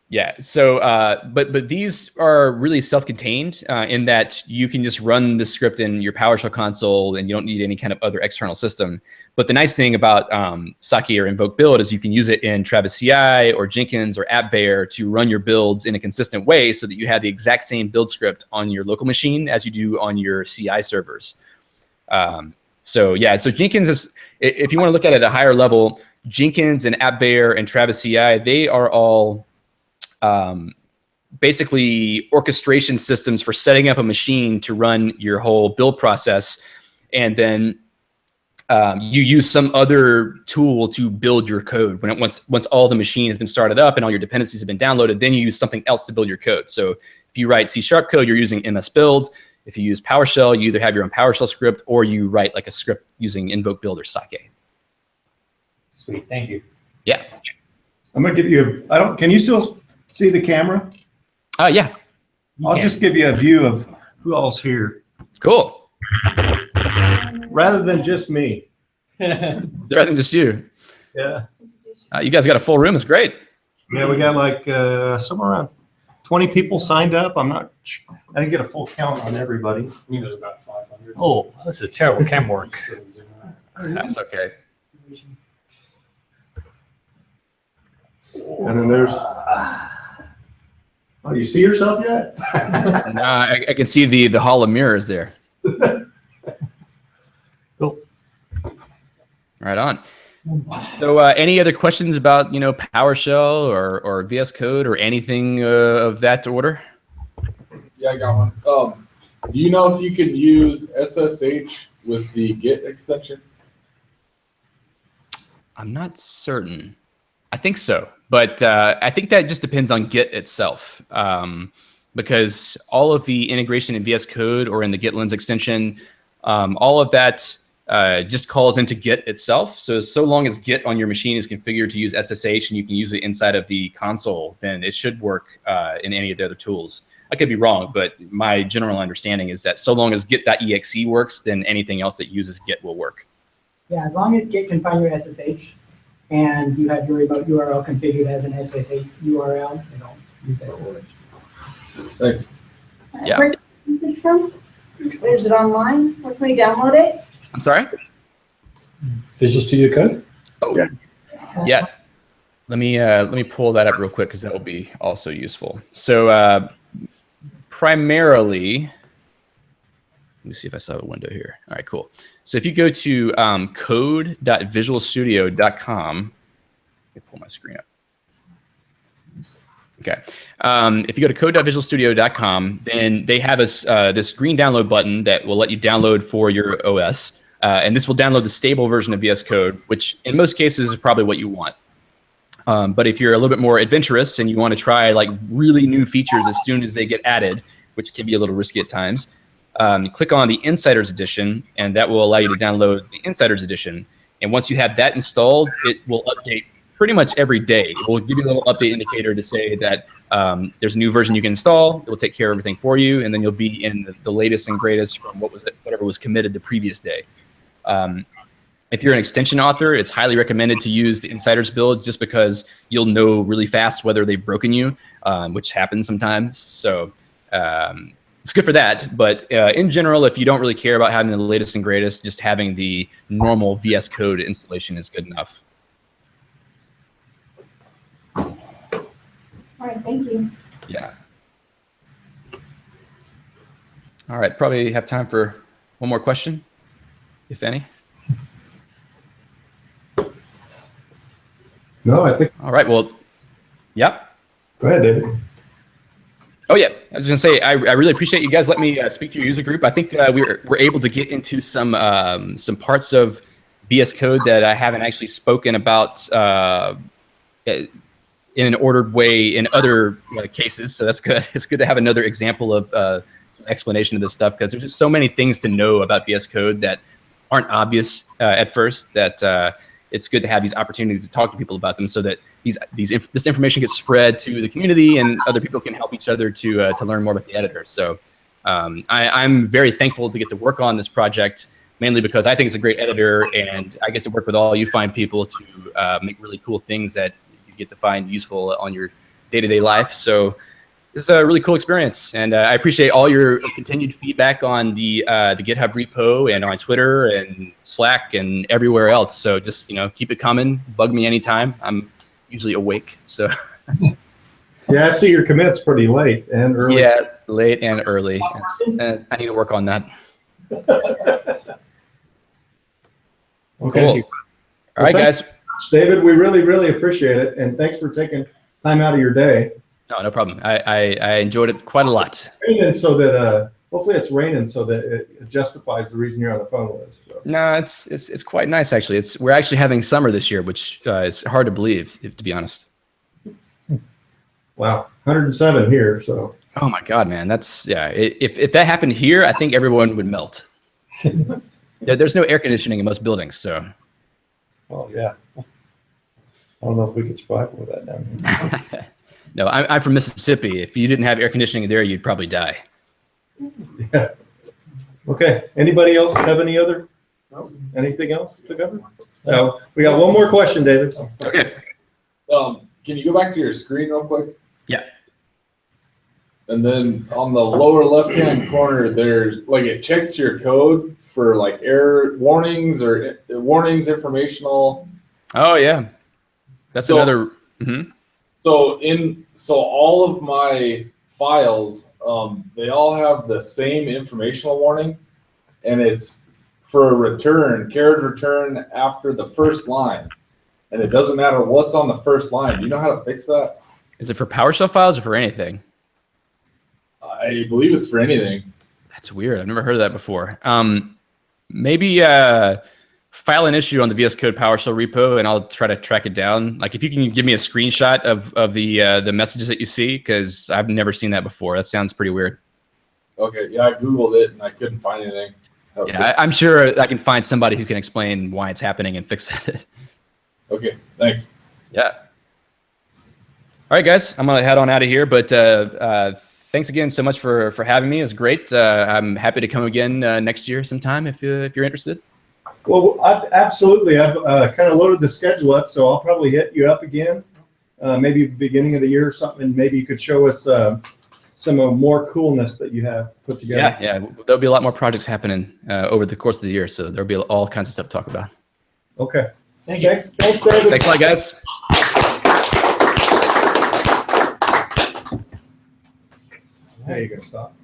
Yeah. So, but these are really self-contained in that you can just run the script in your PowerShell console and you don't need any kind of other external system. But the nice thing about Saki or invoke build is you can use it in Travis CI or Jenkins or AppVeyor to run your builds in a consistent way so that you have the exact same build script on your local machine as you do on your CI servers. So yeah, so Jenkins is, if you want to look at it at a higher level, Jenkins and AppVeyor and Travis CI, they are all basically orchestration systems for setting up a machine to run your whole build process. And then you use some other tool to build your code. Once all the machine has been started up and all your dependencies have been downloaded, then you use something else to build your code. So if you write C# code, you're using MS Build. If you use PowerShell, you either have your own PowerShell script or you write like a script using invoke build or Saki. Sweet, thank you. Yeah. I'm gonna give you can you still see the camera? Yeah. I'll just give you a view of who all's here. Cool. Rather than just me. Rather than just you. Yeah. You guys got a full room. It's great. Yeah, we got like somewhere around 20 people signed up. I didn't get a full count on everybody. I mean, there's about 500. Oh, this is terrible cam work. That's okay. And then there's, oh, you see yourself yet? I can see the hall of mirrors there. Cool. Right on. So any other questions about, PowerShell or VS Code or anything of that order? Yeah, I got one. Do you know if you can use SSH with the Git extension? I'm not certain. I think so, but I think that just depends on Git itself, because all of the integration in VS Code or in the Git Lens extension, all of that just calls into Git itself. So long as Git on your machine is configured to use SSH and you can use it inside of the console, then it should work in any of the other tools. I could be wrong, but my general understanding is that so long as git.exe works, then anything else that uses Git will work. Yeah, as long as Git can find your SSH and you have your remote URL configured as an SSH URL, they don't use SSH. Thanks. Yeah. Where do you get this from? Is it online? Where can we download it? I'm sorry? Visual Studio Code? Oh, yeah. Let me pull that up real quick because that will be also useful. So primarily, let me see if I saw a window here. All right, cool. So if you go to code.visualstudio.com, let me pull my screen up. Okay. If you go to code.visualstudio.com, then they have this green download button that will let you download for your OS. And this will download the stable version of VS Code, which in most cases is probably what you want. But if you're a little bit more adventurous and you want to try like really new features as soon as they get added, which can be a little risky at times, click on the Insiders Edition, and that will allow you to download the Insiders Edition. And once you have that installed, it will update pretty much every day. It will give you a little update indicator to say that there's a new version you can install. It will take care of everything for you, and then you'll be in the latest and greatest from whatever was committed the previous day. If you're an extension author, it's highly recommended to use the insider's build just because you'll know really fast whether they've broken you, which happens sometimes. So it's good for that. But in general, if you don't really care about having the latest and greatest, just having the normal VS Code installation is good enough. All right, thank you. Yeah. All right, probably have time for one more question, if any. No, I think. All right, well, yeah. Go ahead, David. Oh, yeah. I was going to say, I really appreciate you guys letting me speak to your user group. I think we're able to get into some parts of VS Code that I haven't actually spoken about in an ordered way in other cases. So that's good. It's good to have another example of some explanation of this stuff, because there's just so many things to know about VS Code that aren't obvious at first, that it's good to have these opportunities to talk to people about them, so that this information gets spread to the community and other people can help each other to learn more about the editor. So I'm very thankful to get to work on this project, mainly because I think it's a great editor, and I get to work with all you fine people to make really cool things that you get to find useful on your day-to-day life. So this is a really cool experience, and I appreciate all your continued feedback on the GitHub repo and on Twitter and Slack and everywhere else. So just keep it coming. Bug me anytime. I'm usually awake. So Yeah, I see your commits pretty late and early. yeah, late and early. I need to work on that. Okay. Cool. All right, guys. David, we really, really appreciate it, and thanks for taking time out of your day. No problem. I enjoyed it quite a lot. Raining so that hopefully it's raining so that it justifies the reason you're on the phone with us. So. No, it's quite nice actually. We're actually having summer this year, which is hard to believe, to be honest. Wow, 107 here. So. Oh my God, man, that's If that happened here, I think everyone would melt. There's no air conditioning in most buildings, so. Oh yeah. I don't know if we could survive with that down here. No, I'm from Mississippi. If you didn't have air conditioning there, you'd probably die. Yeah. Okay. Anybody else have anything else to cover? No. We got one more question, David. Okay. Can you go back to your screen real quick? Yeah. And then on the lower left-hand corner, there's it checks your code for error warnings or informational. Oh yeah. That's another. Mm-hmm. So all of my files, they all have the same informational warning, and it's for a return, carriage return after the first line. And it doesn't matter what's on the first line. Do you know how to fix that? Is it for PowerShell files or for anything? I believe it's for anything. That's weird. I've never heard of that before. Maybe file an issue on the VS Code PowerShell repo, and I'll try to track it down. If you can give me a screenshot of the messages that you see, because I've never seen that before. That sounds pretty weird. Okay, yeah, I Googled it and I couldn't find anything. Yeah, I'm sure I can find somebody who can explain why it's happening and fix it. Okay, thanks. Yeah. All right, guys, I'm gonna head on out of here, but thanks again so much for having me. It was great. I'm happy to come again next year sometime if you're interested. Well, absolutely. I've kind of loaded the schedule up, so I'll probably hit you up again, maybe beginning of the year or something, and maybe you could show us some more coolness that you have put together. Yeah. There'll be a lot more projects happening over the course of the year, so there'll be all kinds of stuff to talk about. Okay. Thank you. Thanks, David. Thanks a lot, guys. Now you're gonna stop.